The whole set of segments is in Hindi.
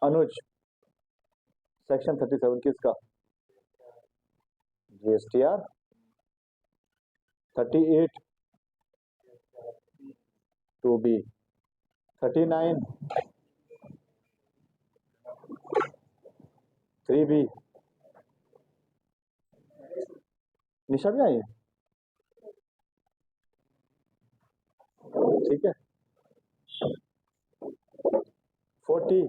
अनुज, सेक्शन 37 किसका? जीएसटीआर। 38 2B। 39 3B। निशा भी आई है, ठीक है। 40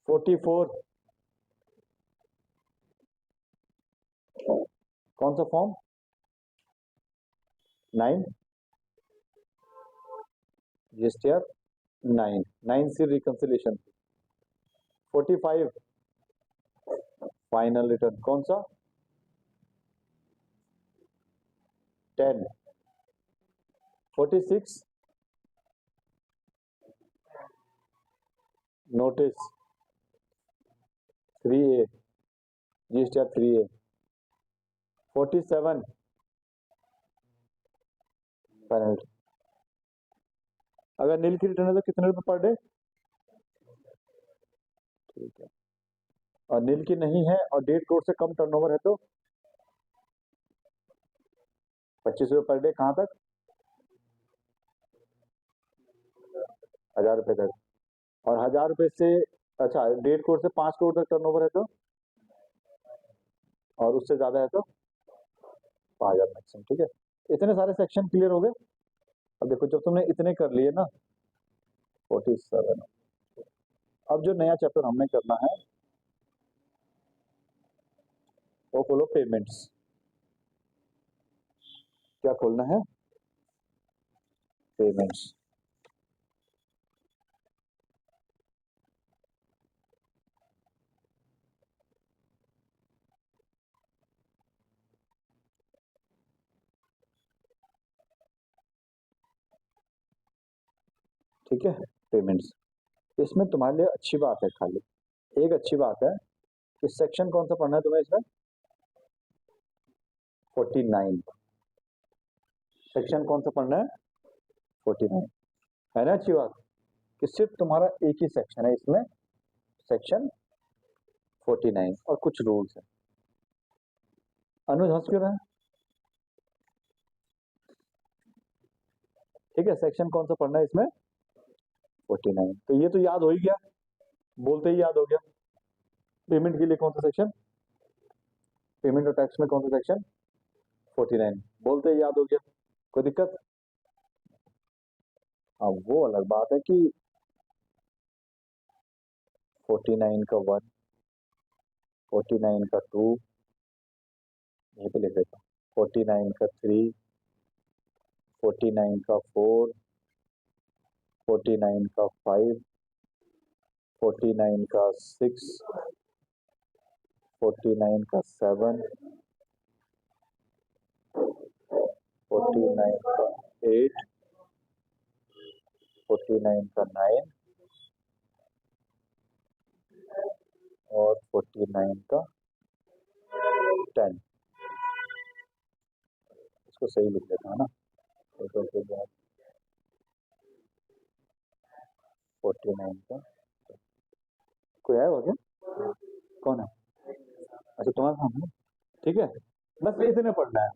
44 कौन सा फॉर्म? 9 जीएसटीआर 9 से रिकंसिलिएशन। 45 फाइनल रिटर्न कौन सा? 10। 46 notice 3A GSTR 3A। 47 final. अगर नील की रिटर्न है तो कितने रुपए पर डे? ठीक है। और नील की नहीं है और 1.5 करोड़ से कम टर्नओवर है तो 25 रुपए पर डे। कहां तक? 1000 रुपए तक। और 1000 रुपए से, अच्छा 1.5 करोड़ से 5 करोड़ तक टर्नओवर है तो, और उससे ज्यादा है तो 5000 मैक्सिमम। ठीक है, इतने सारे सेक्शन क्लियर हो गए। अब देखो जब तुमने इतने कर लिए ना 47, अब जो नया चैप्टर हमने करना है वो खोलो पेमेंट्स। क्या खोलना है? पेमेंट्स। ठीक है, पेमेंट्स। इसमें तुम्हारे लिए अच्छी बात है, खाली एक अच्छी बात है कि सेक्शन कौन सा पढ़ना है तुम्हें इसमें? 49। सेक्शन कौन सा पढ़ना है? 49 है ना। अच्छी बात कि सिर्फ तुम्हारा एक ही सेक्शन है इसमें, सेक्शन 49, और कुछ रूल्स है। अनुज हंस क्यों रहा है? ठीक है, सेक्शन कौन सा पढ़ना है इसमें? 49। तो ये तो याद हो ही गया, बोलते ही याद हो गया। पेमेंट के लिए कौन सा सेक्शन? पेमेंट और टैक्स में कौन सा सेक्शन? 49। बोलते ही याद हो गया, कोई दिक्कत? अब वो अलग बात है कि 49 का 1, 49 का 2, यहीं पे लिख देता हूँ, 49 का 3, 49 का 4, 49 का 5, 49 का 6, 49 का 7, 49 का 8, 49 का 9 और 49 का 10। इसको सही लिख देता है ना, 49 का। कोई आया हुआ क्या? कौन है? अच्छा तुम्हारा सामने, ठीक है। बस इतने पढ़ना है?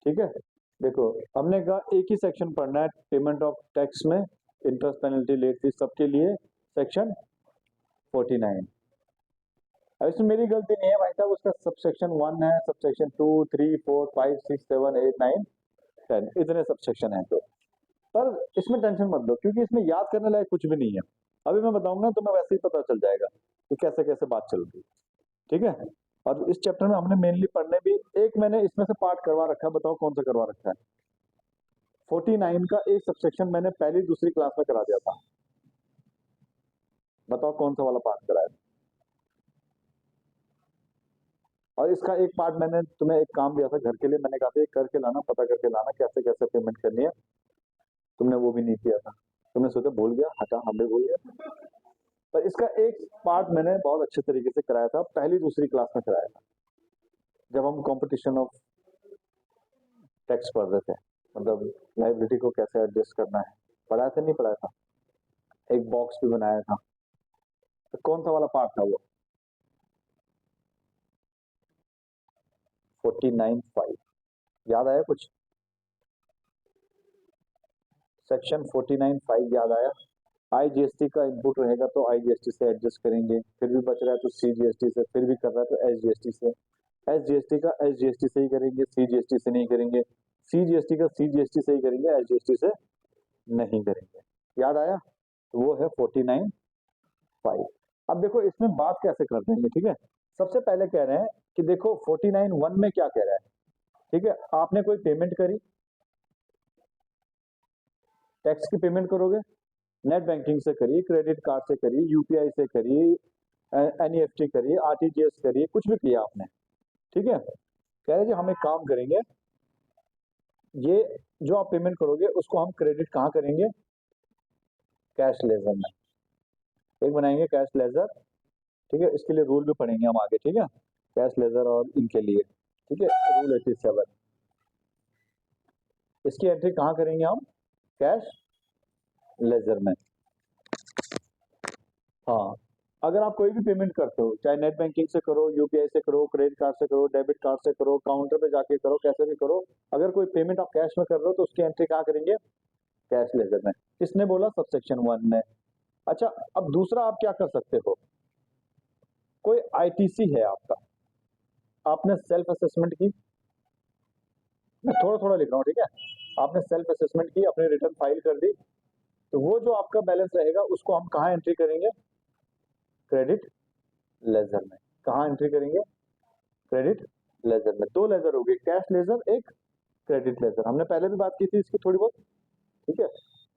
ठीक है, देखो हमने कहा एक ही सेक्शन पढ़ना है पेमेंट ऑफ टैक्स में, इंटरेस्ट पेनल्टी लेट फीस सबके लिए सेक्शन 49। अब इसमें मेरी गलती नहीं है भाई साहब, उसका सब सेक्शन 1 है, सब सेक्शन 2 3 4 5 6 7 8 9 10 इतने सब सेक्शन है। तो पर इसमें टेंशन मत लो क्योंकि इसमें याद करने लायक कुछ भी नहीं है। अभी मैं बताऊंगा तो मैं वैसे ही पता चल जाएगा कि कैसे कैसे बात चल रही है। ठीक है, और इस चैप्टर में हमने मेनली पढ़ने भी, एक मैंने इसमें से पार्ट करवा रखा है, बताओ कौन सा करवा रखा है? 49 का एक सबसेक्शन मैंने पहली दूसरी क्लास में करा दिया था, बताओ कौन सा वाला पार्ट कराया? और इसका एक पार्ट मैंने तुम्हें एक काम दिया था घर के लिए, मैंने कहा था करके लाना, पता करके लाना कैसे कैसे पेमेंट करनी है, तुमने वो भी नहीं किया था। तुमने सोचा भूल गया, हटा हमें भूल गया। पर इसका एक पार्ट मैंने बहुत अच्छे तरीके से कराया था, पहली दूसरी क्लास में कराया था। जब हम कंपटीशन ऑफ टैक्स पढ़ रहे थे, मतलब लाइबिलिटी को कैसे एडजस्ट करना है, पढ़ाया था नहीं पढ़ाया था, एक बॉक्स भी बनाया था, तो कौन सा वाला पार्ट था वो? 49(5) याद आया कुछ? सेक्शन 49(5) याद आया? आईजीएसटी का इनपुट रहेगा तो आईजीएसटी से एडजस्ट करेंगे, फिर भी बच रहा है तो सीजीएसटी से, फिर भी कर रहा है तो एसजीएसटी से, एसजीएसटी का एसजीएसटी से ही करेंगे, सीजीएसटी से नहीं करेंगे, सीजीएसटी का सीजीएसटी से ही करेंगे, एसजीएसटी से नहीं करेंगे। याद आया? तो वो है 49(5). अब देखो इसमें बात कैसे करते हैं, ठीक है। सबसे पहले कह रहे हैं कि देखो 49(1) में क्या कह रहा है, ठीक है। आपने कोई पेमेंट करी, टैक्स की पेमेंट करोगे, नेट बैंकिंग से करिए, क्रेडिट कार्ड से करिए, यूपीआई से करिए, एनईएफटी करिए, आरटीजीएस करिए, कुछ भी किया आपने, ठीक है। कह रहे जी हम एक काम करेंगे, ये जो आप पेमेंट करोगे उसको हम क्रेडिट कहाँ करेंगे? कैश लेजर में। एक बनाएंगे कैश लेजर, ठीक है। इसके लिए रूल भी पढ़ेंगे हम आगे, ठीक है, कैश लेजर और इनके लिए, ठीक है। रूल 87, इसकी एंट्री कहाँ करेंगे हम? कैश लेजर में। हाँ, अगर आप कोई भी पेमेंट करते हो, चाहे नेट बैंकिंग से करो, यूपीआई से करो, क्रेडिट कार्ड से करो, डेबिट कार्ड से करो, काउंटर पे जाके करो, कैसे भी करो, अगर कोई पेमेंट आप कैश में कर रहे हो तो उसकी एंट्री कहाँ करेंगे? कैश लेजर में। किसने बोला? सबसेक्शन 1 ने। अच्छा, अब दूसरा आप क्या कर सकते हो, कोई आईटीसी है आपका, आपने सेल्फ असेसमेंट की, मैं थोड़ा थोड़ा लिख रहा हूँ, ठीक है। आपने सेल्फ असेसमेंट की, अपने रिटर्न फाइल कर दी, तो वो जो आपका बैलेंस रहेगा उसको हम कहाँ एंट्री करेंगे? क्रेडिट लेजर में। कहाँ एंट्री करेंगे? क्रेडिट लेजर में। दो लेजर हो गए, कैश लेजर, एक क्रेडिट लेजर। हमने पहले भी बात की थी इसकी थोड़ी बहुत, ठीक है।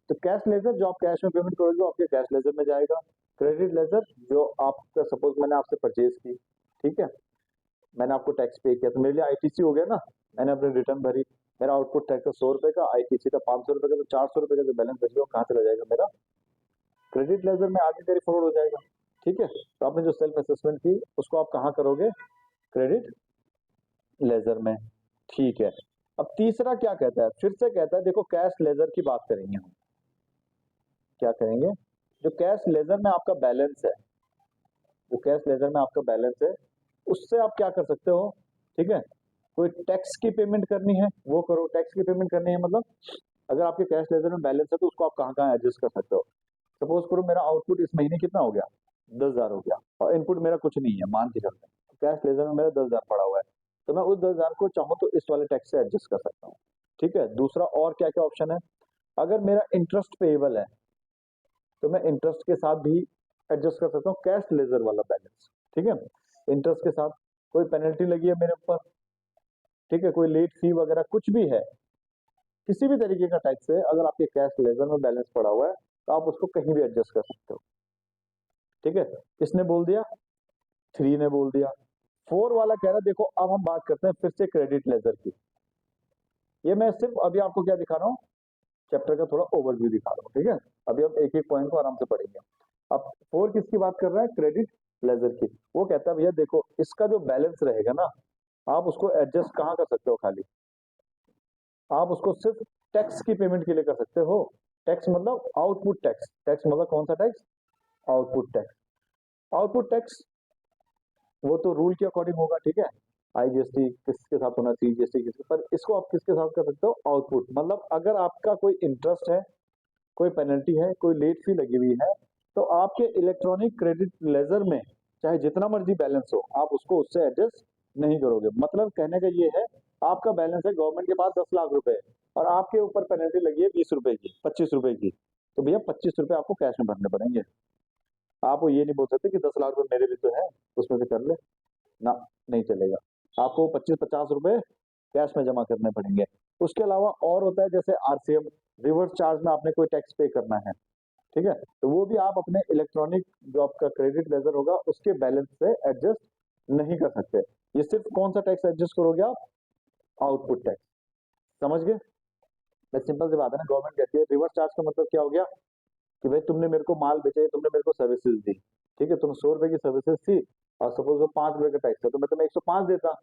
तो कैश लेजर जो आप कैश में पेमेंट करोगे वो आपके कैश लेजर में जाएगा। क्रेडिट लेजर जो आपका, सपोज मैंने आपसे परचेज की, ठीक है, मैंने आपको टैक्स पे किया तो मेरे लिए आईटीसी हो गया ना, मैंने अपने रिटर्न भरी, मेरा आउटपुट टैक्स था 100 रुपए का, आईटीसी था 500 रुपए का, तो 400 रुपए का जो बैलेंस बच गया कहाँ चला जाएगा? मेरा क्रेडिट लेजर में आगे कैरी फॉरवर्ड हो जाएगा, ठीक है। तो आपने जो सेल्फ असेसमेंट की उसको आप कहाँ करोगे? क्रेडिट लेजर में, ठीक है। अब तीसरा क्या कहता है, फिर से कहता है, देखो कैश लेजर की बात करेंगे हम, क्या करेंगे? जो कैश लेजर में आपका बैलेंस है, जो कैश लेजर में आपका बैलेंस है, उससे आप क्या कर सकते हो, ठीक है। कोई टैक्स की पेमेंट करनी है वो करो, टैक्स की पेमेंट करनी है मतलब, अगर आपके कैश लेजर में बैलेंस है तो उसको आप कहाँ कहाँ एडजस्ट कर सकते हो। सपोज करो मेरा आउटपुट इस महीने कितना हो गया? 10,000 हो गया, और इनपुट मेरा कुछ नहीं है, मान के चलते हैं, तो कैश लेजर में मेरा 10,000 पड़ा हुआ है, तो मैं उस 10,000 को चाहूँ तो इस वाले टैक्स से एडजस्ट कर सकता हूँ, ठीक है। दूसरा और क्या क्या ऑप्शन है, अगर मेरा इंटरेस्ट पेएबल है तो मैं इंटरेस्ट के साथ भी एडजस्ट कर सकता हूँ कैश लेजर वाला बैलेंस, ठीक है। इंटरेस्ट के साथ कोई पेनल्टी लगी है मेरे ऊपर, ठीक है, कोई लेट फी वगैरह कुछ भी है, किसी भी तरीके का टैक्स है, अगर आपके कैश लेजर में बैलेंस पड़ा हुआ है तो आप उसको कहीं भी एडजस्ट कर सकते हो, ठीक है। किसने बोल दिया? 3 ने बोल दिया। 4 वाला कह रहा है, देखो अब हम बात करते हैं फिर से क्रेडिट लेजर की। ये मैं सिर्फ अभी आपको क्या दिखा रहा हूँ, चैप्टर का थोड़ा ओवरव्यू दिखा रहा हूँ, ठीक है। अभी हम एक एक पॉइंट को आराम से पढ़ेंगे। अब 4 किसकी बात कर रहा है? क्रेडिट लेजर की। वो कहता है भैया देखो इसका जो बैलेंस रहेगा ना, आप उसको एडजस्ट कहाँ कर सकते हो? खाली आप उसको सिर्फ टैक्स की पेमेंट के लिए कर सकते हो। टैक्स मतलब आउटपुट टैक्स, टैक्स मतलब कौन सा tax? Output tax. Output tax वो तो रूल के अकॉर्डिंग होगा, ठीक है। आईजीएसटी किसके साथ होना, सीजीएसटी किसके, पर इसको आप किसके साथ कर सकते हो? आउटपुट मतलब अगर आपका कोई इंटरेस्ट है, कोई पेनल्टी है, कोई लेट फी लगी हुई है, तो आपके इलेक्ट्रॉनिक क्रेडिट लेजर में चाहे जितना मर्जी बैलेंस हो, आप उसको उससे एडजस्ट नहीं करोगे। मतलब कहने का ये है, आपका बैलेंस है गवर्नमेंट के पास 10 लाख रुपए, और आपके ऊपर पेनल्टी लगी है 20 रुपए की, 25 रुपए की, तो भैया 25 रुपए आपको कैश में भरने पड़ेंगे। आप ये नहीं बोल सकते कि 10 लाख रुपए मेरे भी तो है, उसमें से कर ले ना, नहीं चलेगा। आपको 25-50 रुपए कैश में जमा करने पड़ेंगे। उसके अलावा और होता है जैसे आरसीएम, रिवर्स चार्ज में आपने कोई टैक्स पे करना है, ठीक है, तो वो भी आप अपने इलेक्ट्रॉनिक जो आपका क्रेडिट लेजर होगा उसके बैलेंस से एडजस्ट नहीं कर सकते। ये सिर्फ कौन सा टैक्स एडजस्ट करोगे आप? Output tax. समझ गए? मैं सिंपल सी बात है ना, गवर्नमेंट कहती है रिवर्स चार्ज का मतलब क्या हो गया कि भाई तुमने मेरे को माल बेचे, तुमने मेरे को सर्विसेज दी, ठीक है, तुम 100 रुपए की सर्विसेज थी, और सपोज वो 5 रुपए का टैक्स है तो मैं तुम्हें 105 देता,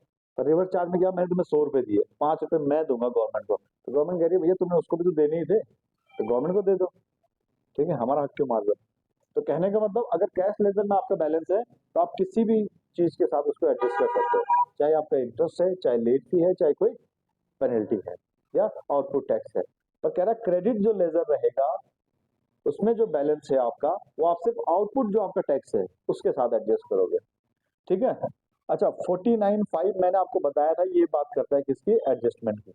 रिवर्स चार्ज में क्या, मैंने तुम्हें 100 रुपए दिए, 5 रुपए मैं दूंगा गवर्नमेंट को, तो गवर्नमेंट कह रही है भैया तुमने उसको भी तो देने ही थे, तो गवर्नमेंट को दे दो। ठीक है, हमारा हक क्यों मार दो। तो कहने का मतलब अगर कैश लेजर में आपका बैलेंस है तो आप किसी भी चीज के साथ उसको एडजस्ट कर सकते हो, चाहे आपका इंटरेस्ट है, चाहे लेट फी है, चाहे कोई पेनल्टी है या आउटपुट टैक्स है। पर कह रहा क्रेडिट जो लेजर रहेगा उसमें जो बैलेंस है आपका, वो आप सिर्फ आउटपुट जो आपका टैक्स है उसके साथ एडजस्ट करोगे। ठीक है। अच्छा 49(5) मैंने आपको बताया था, ये बात करता है किसकी, एडजस्टमेंट की।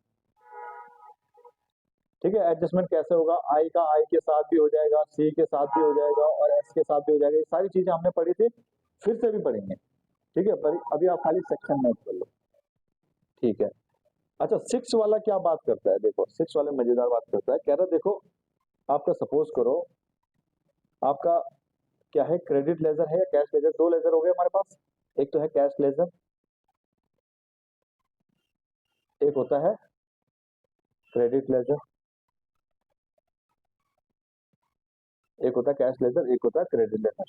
ठीक है, एडजस्टमेंट कैसे होगा, आई का आई के साथ भी हो जाएगा, सी के साथ भी हो जाएगा और एस के साथ भी हो जाएगा, ये सारी चीजें हमने पढ़ी थी, फिर से भी पढ़ेंगे। ठीक है, पर अभी आप खाली सेक्शन नोट कर लो। ठीक है। अच्छा 6 वाला क्या बात करता है, देखो 6 वाले मजेदार बात करता है, कह रहा है देखो आपका सपोज करो आपका क्या है, क्रेडिट लेजर है या कैश लेजर, दो लेजर हो गए हमारे पास, एक तो है कैश लेजर, एक होता है क्रेडिट लेजर, एक होता है कैश लेजर, एक होता है क्रेडिट लेजर।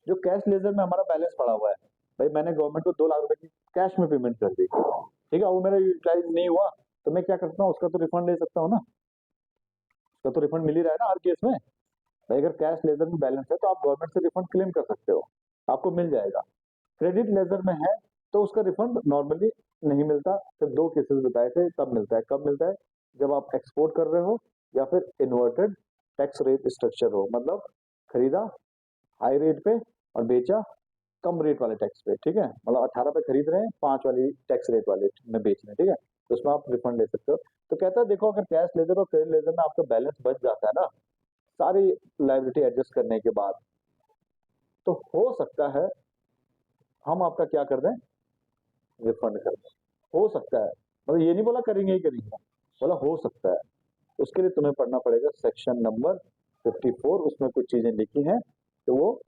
जो कैश लेजर में हमारा बैलेंस पड़ा हुआ है, भाई मैंने गवर्नमेंट को 2 लाख रुपए की कैश में पेमेंट कर दी, ठीक है, वो मेरा यूटिलाइज नहीं हुआ, तो मैं क्या करता हूँ, उसका तो रिफंड ले सकता हूँ ना, उसका तो रिफंड मिल ही रहा है ना हर केस में। भाई अगर कैश लेजर में बैलेंस है तो आप गवर्नमेंट से रिफंड क्लेम कर सकते हो, आपको मिल जाएगा। क्रेडिट लेजर में है तो उसका रिफंड नॉर्मली नहीं मिलता, सिर्फ 2 केसेस बताए थे तब मिलता है। कब मिलता है, जब आप एक्सपोर्ट कर रहे हो या फिर इन्वर्टेड टैक्स रेट स्ट्रक्चर हो, मतलब खरीदा हाई रेट पे और बेचा कम रेट वाले टैक्स पे। ठीक है, मतलब 18 पे खरीद रहे हैं, 5 वाली टैक्स रेट वाले में बेच रहे हैं, ठीक है, तो उसमें आप रिफंड ले सकते हो। तो कहता है देखो अगर कैश लेजर और क्रेडिट लेजर में आपका बैलेंस बच जाता है ना सारी लाइबिलिटी एडजस्ट करने के बाद, तो हो सकता है हम आपका क्या कर दें, रिफंड कर दें। हो सकता है, मतलब ये नहीं बोला करेंगे ही करेंगे, बोला हो सकता है। उसके लिए तुम्हें पढ़ना पड़ेगा सेक्शन नंबर 54, उसमें कुछ चीजें लिखी हैं, तो वो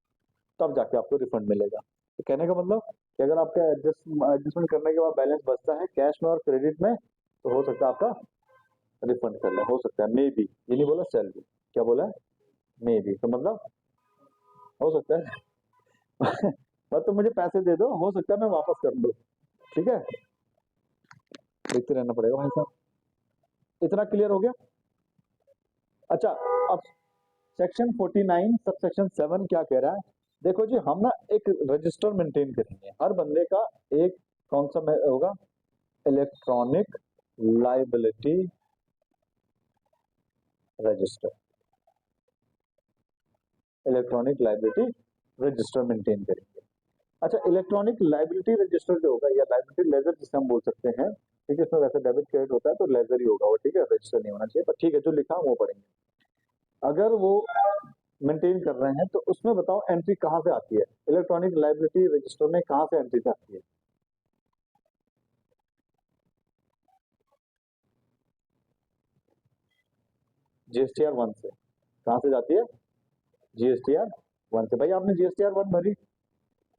तब जाके आपको रिफंड मिलेगा। तो कहने का मतलब कि अगर आपका एडजस्टमेंट करने के बाद बैलेंस बचता है कैश में और क्रेडिट में, तो हो सकता है आपका रिफंड कर ले, हो सकता है, मे बी, ये नहीं बोला सैलरी, क्या बोला है, मे बी, तो मतलब हो सकता है बस तुम मुझे पैसे दे दो, हो सकता है मैं वापस कर दूं। ठीक है, देखते रहना पड़ेगा भाई साहब। इतना क्लियर हो गया। अच्छा अब सेक्शन 49 सब सेक्शन 7 क्या कह रहा है, देखो जी हम ना एक रजिस्टर मेंटेन करेंगे हर बंदे का, एक कौन सा होगा, electronic liability register, electronic liability register maintain करेंगे। अच्छा इलेक्ट्रॉनिक लाइबिलिटी रजिस्टर जो होगा या लाइबिलिटी लेजर जिसे हम बोल सकते हैं, ठीक है, इसमें वैसे डेबिट क्रेडिट होता है तो लेजर ही होगा वो, ठीक है, रजिस्टर नहीं होना चाहिए, पर ठीक है जो लिखा वो पढ़ेंगे। अगर वो मेंटेन कर रहे हैं तो उसमें बताओ एंट्री कहाँ से आती है, इलेक्ट्रॉनिक लाइबिलिटी रजिस्टर में कहाँ से एंट्री आती है, जीएसटीआर 1 से। कहाँ से जाती है, जीएसटीआर 1 से। भाई आपने जीएसटीआर 1 भरी,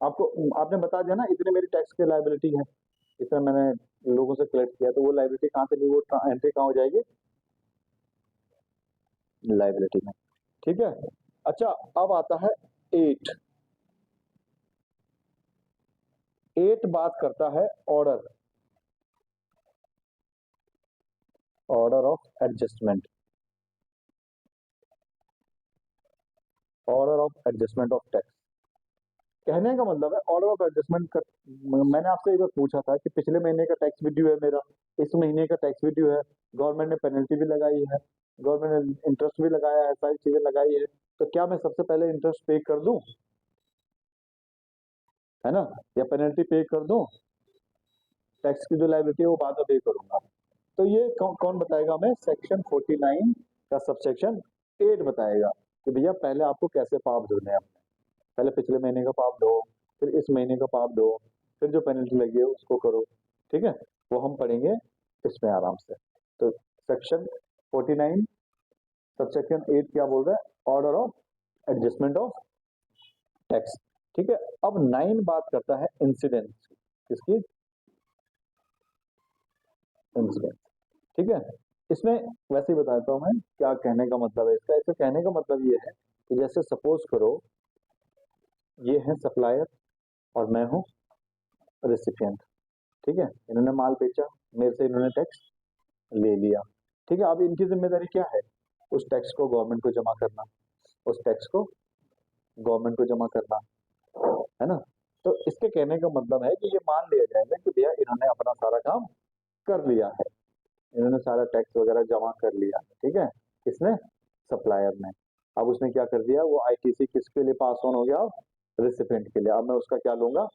आपको आपने बता दिया ना इतने मेरी टैक्स की लाइबिलिटी है, इतना मैंने लोगों से कलेक्ट किया, तो वो लाइबिलिटी कहाँ से ली, वो एंट्री कहाँ हो जाएगी, लाइबिलिटी में। ठीक है। अच्छा अब आता है 8, 8 बात करता है order, order of adjustment, order of adjustment of tax. कहने का मतलब है ऑर्डर ऑफ एडजस्टमेंट का, मैंने आपसे एक बार पूछा था कि पिछले महीने का टैक्स भी ड्यू है मेरा, इस महीने का टैक्स भी ड्यू है, गवर्नमेंट ने पेनल्टी भी लगाई है, गवर्नमेंट ने इंटरेस्ट भी लगाया है, सारी चीजें लगाई है, तो क्या मैं सबसे पहले इंटरेस्ट पे कर दूं, है ना, या पेनल्टी पे कर दूं, टैक्स की जो लाइबिलिटी है वो बाद में पे करूंगा। तो ये कौन बताएगा हमें, सेक्शन 49 का सबसेक्शन 8 बताएगा कि भैया पहले आपको कैसे पाप धोने हैं, पहले पिछले महीने का पाप दो, फिर इस महीने का पाप दो, फिर जो पेनल्टी लगी है उसको करो। ठीक है, वो हम पढ़ेंगे इसमें आराम से। तो सेक्शन 49 सबसेक्शन 8 क्या बोल रहा है, order of adjustment of tax. ठीक है, अब 9 बात करता है इंसिडेंट, किसकी, इंसिडेंट। ठीक है, इसमें वैसे ही बताता हूँ मैं क्या कहने का मतलब है इसका, इसका कहने का मतलब ये है कि जैसे सपोज करो ये है सप्लायर और मैं हूँ रेसिपिएंट, ठीक है, इन्होंने माल बेचा, मेरे से इन्होंने टैक्स ले लिया, ठीक है। अब इनकी जिम्मेदारी क्या है, उस टैक्स को गवर्नमेंट को जमा करना, उस टैक्स को गवर्नमेंट को जमा करना, है ना। तो इसके कहने का मतलब है कि ये मान लिया जाएगा कि भैया इन्होंने अपना सारा काम कर लिया है, इन्होंने सारा टैक्स वगैरह जमा कर लिया, ठीक है। किसने, सप्लायर ने। अब उसने क्या कर दिया, वो आईटीसी किसके लिए पास ऑन हो गया, अब रिसिपेंट के लिए। अब मैं उसका क्या लूंगा,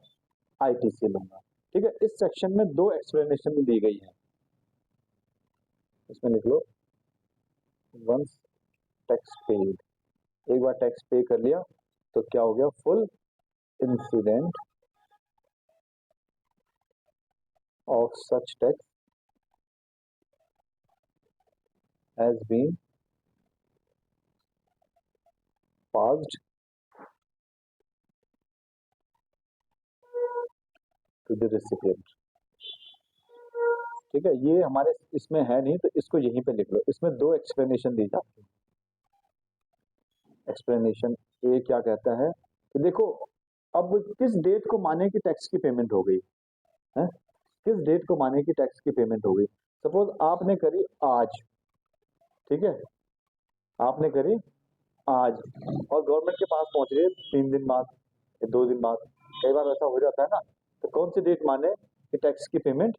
आईटीसी लूंगा, ठीक है। इस सेक्शन में दो एक्सप्लेनेशन दी गई है, इसमें लिख लो वंस टैक्स पेड, एक बार टैक्स पे कर लिया तो क्या हो गया, full incident of such tax has been passed to the recipient, ठीक है। ये हमारे इसमें है नहीं तो इसको यहीं पे लिख लो, इसमें दो एक्सप्लेनेशन दी जाती है। एक्सप्लेनेशन ए क्या कहता है कि देखो अब किस डेट को माने कि टैक्स की पेमेंट हो गई है, किस डेट को माने कि टैक्स की पेमेंट हो गई। सपोज आपने करी आज, ठीक है, आपने करी आज और गवर्नमेंट के पास पहुंच रही है 3 दिन बाद या 2 दिन बाद, कई बार ऐसा हो जाता है ना। तो कौन सी डेट माने कि टैक्स की पेमेंट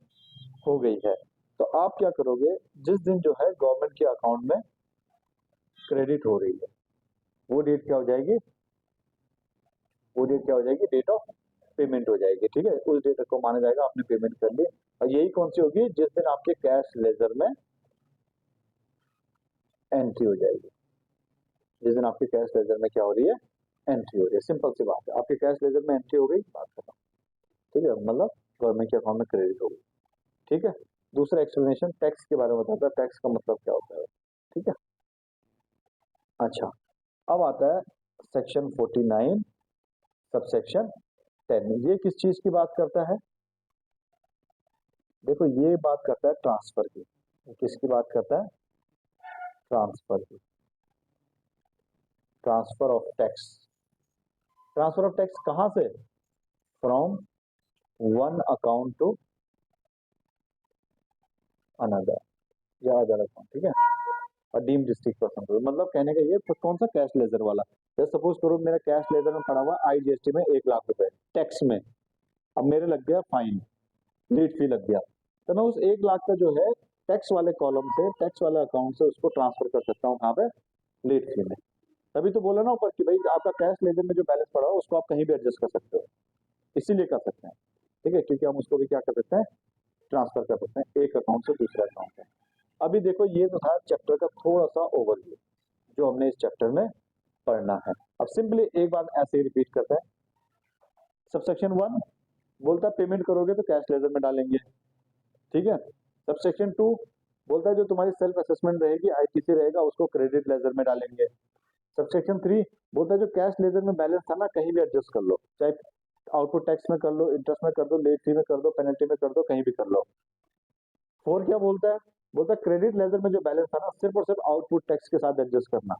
हो गई है, तो आप क्या करोगे, जिस दिन जो है गवर्नमेंट के अकाउंट में क्रेडिट हो रही है वो डेट क्या हो जाएगी, वो डेट क्या हो जाएगी, डेट ऑफ पेमेंट हो जाएगी, ठीक है। उस डेट को माना जाएगा आपने पेमेंट कर ली। और यही कौन सी होगी, जिस दिन आपके कैश लेजर में एंट्री हो जाएगी, जिस दिन आपके कैश लेजर में क्या हो रही है, एंट्री हो रही है। सिंपल सी बात है, आपके कैश लेजर में एंट्री हो गई, बात खत्म, ठीक है, मतलब गवर्नमेंट के अकाउंट में क्रेडिट हो गई, ठीक है। दूसरा एक्सप्लेनेशन टैक्स के बारे में बताता है, टैक्स का मतलब क्या होता है, ठीक है। अच्छा, अब आता है सेक्शन 49 सबसेक्शन 10, ये किस चीज की बात करता है, देखो ये बात करता है ट्रांसफर की, किसकी बात करता है, ट्रांसफर की, transfer of tax. Transfer of tax कहां से, from one account to another या अदर अकाउंट, ठीक है। और डीम डिस्ट्रिक्ट पर्सन, मतलब कहने का ये कौन सा, कैश लेजर वाला। जैसे सपोज करो मेरा कैश लेजर में पड़ा हुआ आईजीएसटी में 1 लाख रुपए टैक्स में, अब मेरे लग गया फाइन, लेट फी लग गया, तो मैं उस 1 लाख का जो है टैक्स वाले कॉलम से, टैक्स वाले अकाउंट से उसको ट्रांसफर कर सकता हूँ कहाँ पे, लेट फी में। तभी तो बोला ना ऊपर कि भाई आपका कैश लेजर में जो बैलेंस पड़ा हो उसको आप कहीं भी एडजस्ट कर सकते हो, इसीलिए कर सकते हैं, ठीक है, क्योंकि हम उसको भी क्या कर सकते हैं, ट्रांसफर कर सकते हैं एक अकाउंट से दूसरे अकाउंट में। अभी देखो ये तो था चैप्टर का थोड़ा सा ओवरव्यू जो हमने इस चैप्टर में पढ़ना है। अब सिंपली एक बात ऐसे ही रिपीट करते हैं, सबसेक्शन 1 बोलता है पेमेंट करोगे तो कैश लेजर में डालेंगे, ठीक है। सबसेक्शन 2 बोलता है जो तुम्हारी सेल्फ असेसमेंट रहेगी आईटीसी रहेगा उसको क्रेडिट लेजर में डालेंगे। सबसेक्शन 3 बोलता है जो कैश लेजर में बैलेंस था ना कहीं भी एडजस्ट कर लो, चाहे आउटपुट टैक्स में कर लो, इंटरेस्ट में कर दो, लेट फी में कर दो, पेनल्टी में कर दो, कहीं भी कर लो। 4 क्या बोलता है, बोलता है क्रेडिट लेजर में जो बैलेंस था ना सिर्फ और सिर्फ आउटपुट टैक्स के साथ एडजस्ट करना,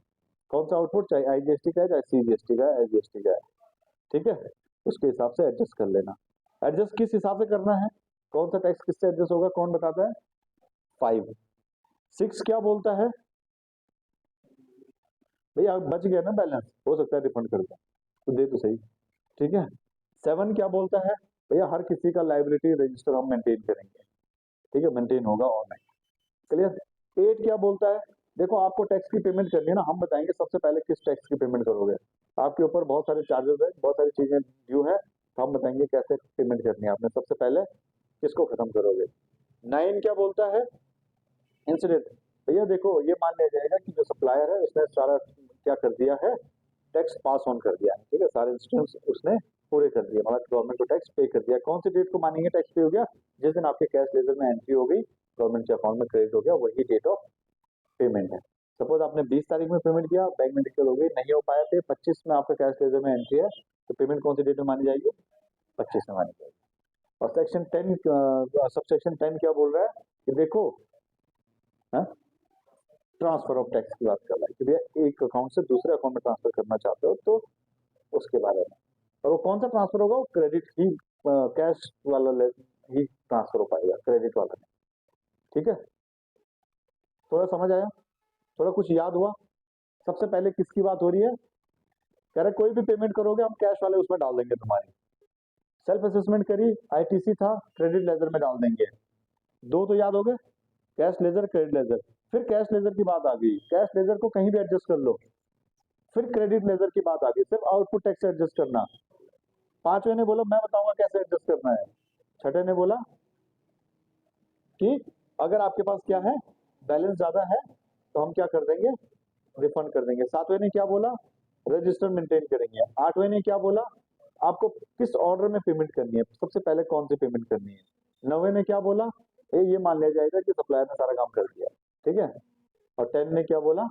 कौन सा आउटपुट, चाहे आईजीएसटी का है, चाहे सीजीएसटी का है, एसजीएसटी का है, ठीक है, उसके हिसाब से एडजस्ट कर लेना। एडजस्ट किस हिसाब से करना है, कौन सा टैक्स किससे एडजस्ट होगा, कौन बताता है, 5। 6 क्या बोलता है, भैया बच गया ना बैलेंस, हो सकता है रिफंड कर दो तो दे तो सही, ठीक है। 7 क्या बोलता है, भैया हर किसी का लाइबिलिटी रजिस्टर हम मेंटेन करेंगे, ठीक है, मेंटेन होगा ऑनलाइन, क्लियर। 8 क्या बोलता है, देखो आपको टैक्स की पेमेंट करनी है ना, हम बताएंगे सबसे पहले किस टैक्स की पेमेंट करोगे, आपके ऊपर बहुत सारे चार्जेस है, बहुत सारी चीजें ड्यू है, तो हम बताएंगे कैसे पेमेंट करनी है आपने, सबसे पहले किसको खत्म करोगे। 9 क्या बोलता है, इंसिडेंट, भैया देखो ये मान लिया जाएगा कि जो सप्लायर है उसने सारा क्या कर दिया है, टैक्स पास ऑन कर दिया है, ठीक है, सारे इंस्टेंस उसने पूरे कर दिए, मतलब गवर्नमेंट को टैक्स पे कर दिया। कौन सी डेट को मानेंगे टैक्स पे हो गया, जिस दिन आपके कैश लेजर में एंट्री हो गई, गवर्नमेंट के अकाउंट में क्रेडिट हो गया, वही डेट ऑफ पेमेंट है। सपोज आपने 20 तारीख में पेमेंट किया, बैंक में दिक्कत हो गई, नहीं हो पाया थे, 25 में आपका कैश लेजर में एंट्री है, तो पेमेंट कौन सी डेट में मानी जाएगी, 25 में मानी जाएगी। और सेक्शन 10 सबसेक्शन 10 क्या बोल रहा है कि देखो ट्रांसफर ऑफ टैक्स की बात कर रहा है कि भैया एक अकाउंट से दूसरे अकाउंट में ट्रांसफर करना चाहते हो तो उसके बारे में, और वो कौन सा ट्रांसफर होगा, वो क्रेडिट ही कैश वाला ही ट्रांसफर हो पाएगा क्रेडिट वाला में। ठीक है, थोड़ा समझ आया, थोड़ा कुछ याद हुआ। सबसे पहले किसकी बात हो रही है, कह रहे कोई भी पेमेंट करोगे हम कैश वाले उसमें डाल देंगे तुम्हारी। सेल्फ असेसमेंट करी, आईटीसी था, क्रेडिट लेजर में डाल देंगे। दो तो याद हो गए, कैश लेजर क्रेडिट लेजर। फिर कैश लेजर की बात आ गई, कैश लेजर को कहीं भी एडजस्ट कर लो। फिर क्रेडिट लेजर की बात आ गई, सिर्फ आउटपुट टैक्स एडजस्ट करना। पांचवें ने बोला मैं बताऊंगा कैसे एडजस्ट करना है। छठे ने बोला कि अगर आपके पास क्या है, बैलेंस ज्यादा है तो हम क्या कर देंगे, रिफंड कर देंगे। सातवें ने क्या बोला, रजिस्टर मेंटेन करेंगे। आठवें ने क्या बोला, आपको किस ऑर्डर में पेमेंट करनी है, सबसे पहले कौन सी पेमेंट करनी है। नौवें ने क्या बोला, ये मान लिया जाएगा कि सप्लायर ने सारा काम कर दिया। ठीक है, और 10 ने क्या बोला,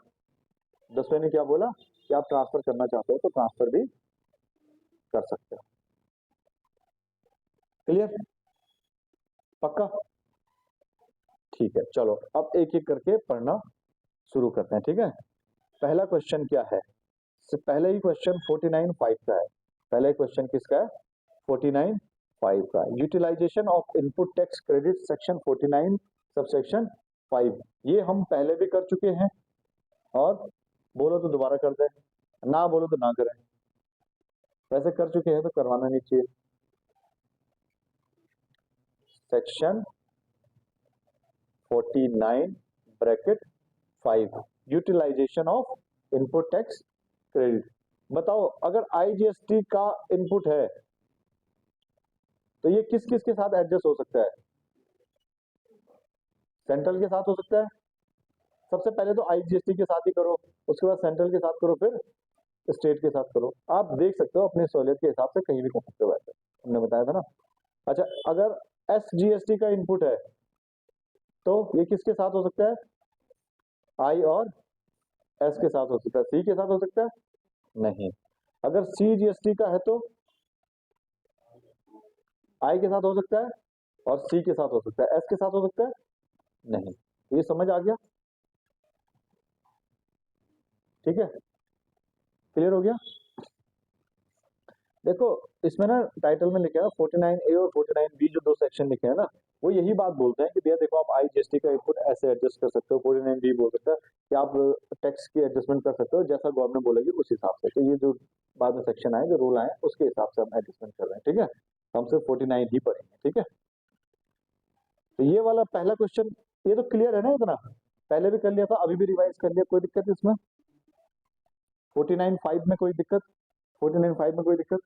10वें ने क्या बोला कि आप ट्रांसफर करना चाहते हो तो ट्रांसफर भी कर सकते हो। क्लियर, पक्का, ठीक है। चलो अब एक एक करके पढ़ना शुरू करते हैं। ठीक है, पहला क्वेश्चन क्या है, पहले ही क्वेश्चन 49.5 का है। पहले क्वेश्चन किसका है, 49.5 का। Utilisation of input tax credit section 49 subsection 5, ये हम पहले भी कर चुके हैं, और बोलो तो दोबारा कर दें, ना बोलो तो ना करें। वैसे कर चुके हैं तो करवाना नहीं चाहिए। Section 49 bracket 5, utilisation of input tax credit. बताओ अगर आईजीएसटी का इनपुट है तो ये किस किस के साथ एडजस्ट हो सकता है, सेंट्रल के साथ हो सकता है। सबसे पहले तो आईजीएसटी के साथ ही करो, उसके बाद सेंट्रल के साथ करो, फिर स्टेट के साथ करो। आप देख सकते हो अपनी सहूलियत के हिसाब से कहीं भी कर सकते हो, वैसे हमने बताया था ना। अच्छा, अगर एसजीएसटी का इनपुट है तो ये किसके साथ हो सकता है, आई और एस के साथ हो सकता है, सी के साथ हो सकता है नहीं। अगर सीजीएसटी का है तो आई के साथ हो सकता है और सी के साथ हो सकता है, एस के साथ हो सकता है नहीं। ये समझ आ गया, ठीक है, क्लियर हो गया। देखो इसमें ना टाइटल में लिखा है 49A और 49B, जो दो सेक्शन लिखे हैं ना, वो यही बात बोलते हैं कि भैया देखो आप आईजीएसटी का इनपुट ऐसे एडजस्ट कर सकते हो। 49B बोल सकता है कि आप टैक्स की एडजस्टमेंट कर सकते हो जैसा गवर्नमेंट बोलेगी उस हिसाब से। तो ये जो बाद में सेक्शन आए, जो रूल आए, उसके हिसाब से हम एडजस्टमेंट कर रहे हैं। ठीक है, हम सिर्फ 49 ही पढ़ेंगे। ठीक है, तो ये वाला पहला क्वेश्चन, ये तो क्लियर है ना, इतना पहले भी कर लिया था, अभी भी रिवाइज कर लिया, कोई दिक्कत इसमें। 49.5 में कोई दिक्कत, 49.5 में कोई दिक्कत,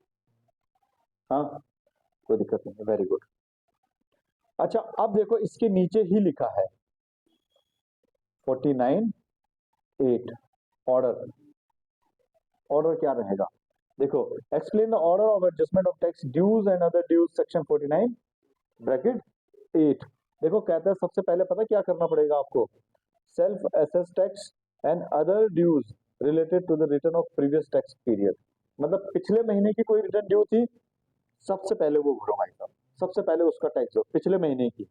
हाँ कोई दिक्कत नहीं, वेरी गुड। अच्छा अब देखो इसके नीचे ही लिखा है 49.8 ऑर्डर। ऑर्डर क्या रहेगा, देखो explain the order of adjustment of tax dues and other dues section 49 bracket 8। देखो कहता है सबसे पहले पता क्या करना पड़ेगा आपको, self assess tax and other dues related to the return of previous tax period. मतलब पिछले महीने की कोई रिटर्न ड्यू थी, सबसे पहले वो भरो भाई साहब, सबसे पहले उसका टैक्स हो पिछले महीने की।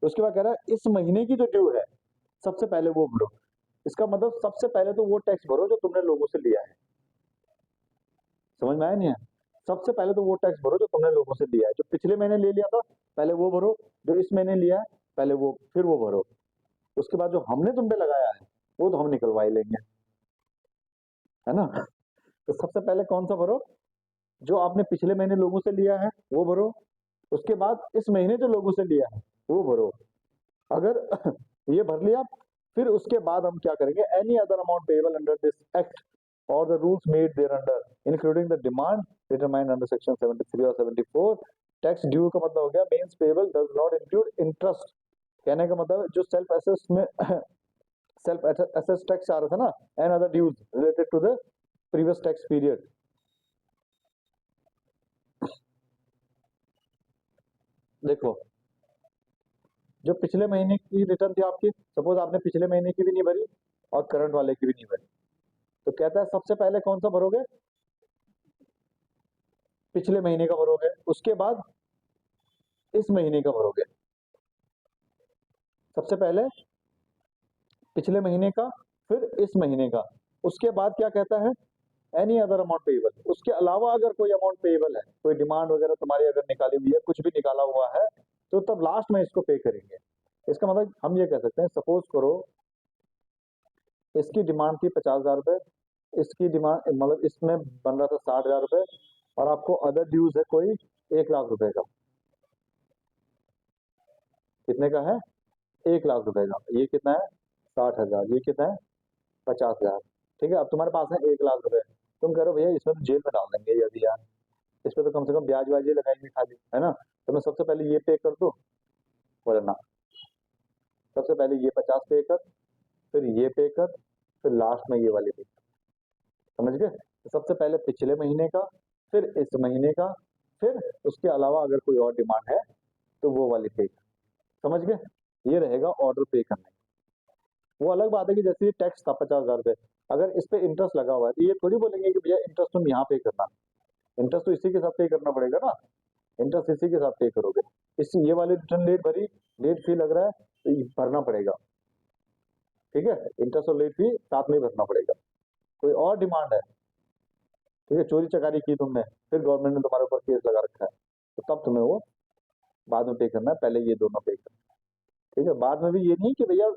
उसके बाद कह रहा है इस महीने की जो ड्यू है सबसे पहले वो भरो। इसका मतलब सबसे पहले तो वो टैक्स भरो जो तुमने लोगों से लिया है। समझ में आया नहीं है, सबसे पहले तो वो टैक्स भरो जो तुमने लोगों से लिया है। जो पिछले महीने ले लिया था पहले वो भरो, जो इस महीने लिया है पहले वो, फिर वो भरो। उसके बाद जो हमने तुम पे लगाया है वो तो हम निकलवा ही लेंगे, है ना। तो सबसे पहले कौन सा भरो, जो आपने पिछले महीने लोगों से लिया है वो भरो। उसके बाद इस महीने जो लोगों से लिया है वो भरो। अगर ये भर लिया, फिर उसके बाद हम क्या करेंगे, any other amount payable under this act और the rules made there under including the demand determined under section 73 और 74। टैक्स ड्यू का मतलब हो गया means payable does not include interest. कहने का मतलब जो सेल्फ एसेस में सेल्फ एसेस टैक्स आ रहा था ना, and other dues related to the previous tax period. देखो जो पिछले महीने की रिटर्न थी आपकी, सपोज आपने पिछले महीने की भी नहीं भरी और करंट वाले की भी नहीं भरी, तो कहता है सबसे पहले कौन सा भरोगे, पिछले महीने का भरोगे, उसके बाद इस महीने का भरोगे। सबसे पहले पिछले महीने का, फिर इस महीने का। उसके बाद क्या कहता है, एनी अदर अमाउंट पेएबल, उसके अलावा अगर कोई अमाउंट पेएबल है, कोई डिमांड वगैरह तुम्हारी अगर निकाली हुई है, कुछ भी निकाला हुआ है, तो तब लास्ट में इसको पे करेंगे। इसका मतलब हम ये कह सकते हैं, सपोज करो इसकी डिमांड थी 50,000 रुपये, इसकी डिमांड मतलब इसमें बन रहा था 60,000 रुपये, और आपको अदर ड्यूज है कोई 1 लाख रुपए का। कितने का है? 1 लाख रुपए का। ये कितना है? 60,000। ये कितना है? 50,000। ठीक है, अब तुम्हारे पास है 1 लाख रुपए। तुम कह रहे हो भैया इसमें तो जेल में डाल देंगे यदि यार, इस पे तो कम से कम ब्याज व्याज ही लगाएंगे खाली, है ना? तो मैं सबसे पहले ये पे कर दूं, बोले ना, सबसे पहले ये 50 पे कर, फिर ये पे कर, फिर लास्ट में ये वाली पे। समझ गए? तो सबसे पहले पिछले महीने का, फिर इस महीने का, फिर उसके अलावा अगर कोई और डिमांड है तो वो वाली पे कर। समझ गए? ये रहेगा ऑर्डर पे करने का। वो अलग बात है कि जैसे ये टैक्स था 50,000 रुपये, अगर इस पे इंटरेस्ट लगा हुआ है तो ये थोड़ी बोलेंगे कि भैया इंटरेस्ट तुम यहाँ पे करना, इंटरेस्ट तो इसी के साथ पे करना पड़ेगा ना, इंटरेस्ट इसी के साथ पे करोगे। इसी ये वाली रिटर्न लेट भरी, लेट फी लग रहा है तो ये भरना पड़ेगा। ठीक है, इंटरेस्ट और लेट फी साथ में ही भरना पड़ेगा। कोई और डिमांड है, ठीक है, चोरी चकारी की तुमने, फिर गवर्नमेंट ने तुम्हारे ऊपर केस लगा रखा है, तो तब तुम्हें वो बाद में पे करना है, पहले ये दोनों पे करना है। ठीक है, बाद में भी ये नहीं कि भैया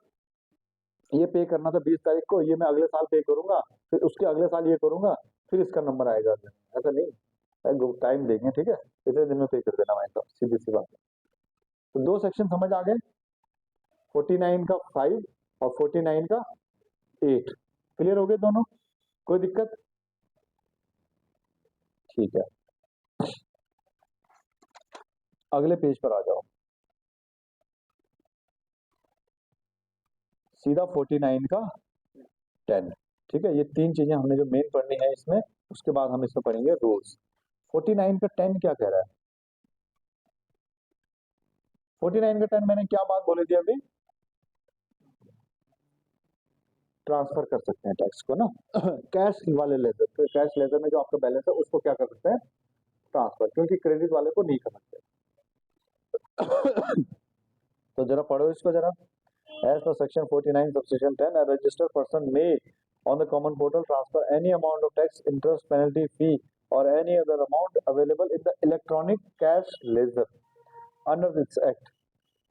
ये पे करना था 20 तारीख को, ये मैं अगले साल पे करूंगा, फिर उसके अगले साल ये करूंगा, फिर इसका नंबर आएगा, ऐसा नहीं, टाइम देंगे। ठीक है, इतने दिन में पे कर देना, मैं तो सीधी सी बात है। तो दो सेक्शन समझ आ गए, 49 का 5 और 49 का 8। क्लियर हो गए दोनों? कोई दिक्कत? ठीक है, अगले पेज पर आ जाओ, सीधा 49 का 10। ठीक है, ये तीन चीजें हमने जो मेन पढ़नी है इसमें, उसके बाद हम इसमें पढ़ेंगे रूल्स। 49 का 10 क्या कह रहा है? 49 का 10 मैंने क्या बात बोली थी अभी? ट्रांसफर कर सकते हैं टैक्स को ना कैश वाले लेजर, तो कैश लेजर में जो आपका बैलेंस है उसको क्या कर सकते हैं? ट्रांसफर, क्योंकि क्रेडिट वाले को नहीं कर सकते। तो जरा पढ़ो इसको जरा। As per section 49 subsection 10, a registered person may on the common portal transfer any amount of tax, interest, penalty, fee or any other amount available in the electronic cash ledger under this act